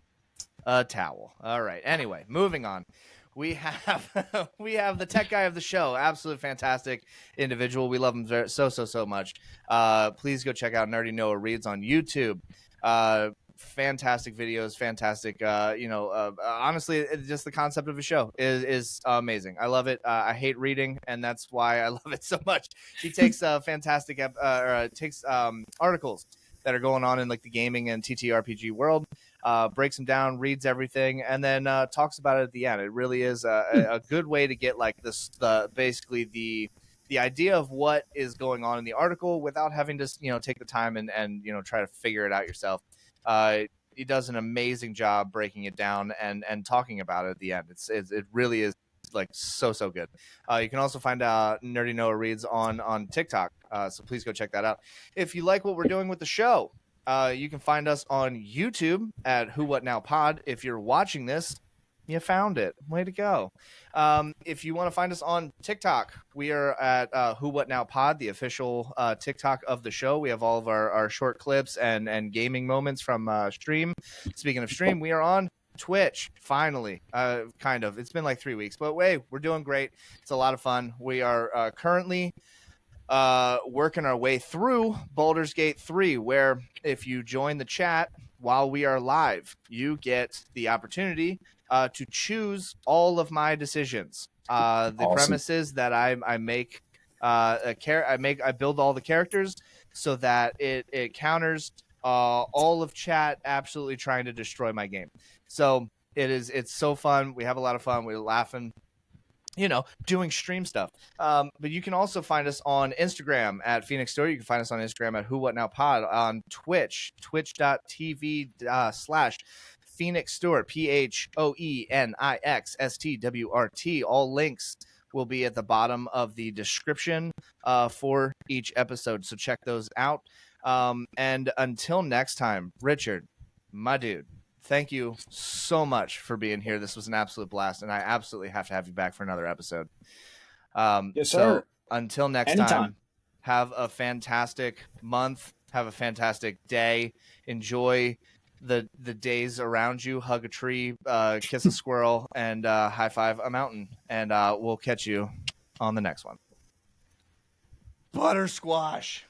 a towel. All right. Anyway, moving on. We have the tech guy of the show. Absolutely fantastic individual. We love him so much. Please go check out Nerdy Noah Reads on YouTube. Fantastic videos. Fantastic. Honestly, just the concept of a show is amazing. I love it. I hate reading, and that's why I love it so much. He takes fantastic articles that are going on in like the gaming and TTRPG world, breaks them down, reads everything, and then talks about it at the end. It really is a good way to get like basically the idea of what is going on in the article without having to take the time and try to figure it out yourself. He does an amazing job breaking it down and talking about it at the end. It really is like so good. You can also find Nerdy Noah Reads on TikTok, so please go check that out. If you like what we're doing with the show, you can find us on YouTube at Who What Now Pod. If you're watching this, you found it. Way to go. If you want to find us on TikTok, we are at Who What Now Pod, the official TikTok of the show. We have all of our short clips and gaming moments from stream. Speaking of stream, we are on Twitch, finally. Kind of. It's been like 3 weeks, but we're doing great. It's a lot of fun. We are currently working our way through Baldur's Gate 3, where if you join the chat while we are live, you get the opportunity to choose all of my decisions. The Awesome. premise is that I make I build all the characters so that it counters all of chat absolutely trying to destroy my game. So it's so fun. We have a lot of fun. We're laughing, doing stream stuff. But you can also find us on Instagram at Phoenix Store. You can find us on Instagram at Who What Now Pod, on Twitch, twitch.tv / Phoenix Store, PhoenixStwrt. All links will be at the bottom of the description for each episode. So check those out. And until next time, Richard, my dude, thank you so much for being here. This was an absolute blast, and I absolutely have to have you back for another episode. Yes, so sir. until next Anytime. time, have a fantastic month. Have a fantastic day. Enjoy the days around you. Hug a tree, kiss a squirrel, and high five a mountain. And we'll catch you on the next one. Buttersquash.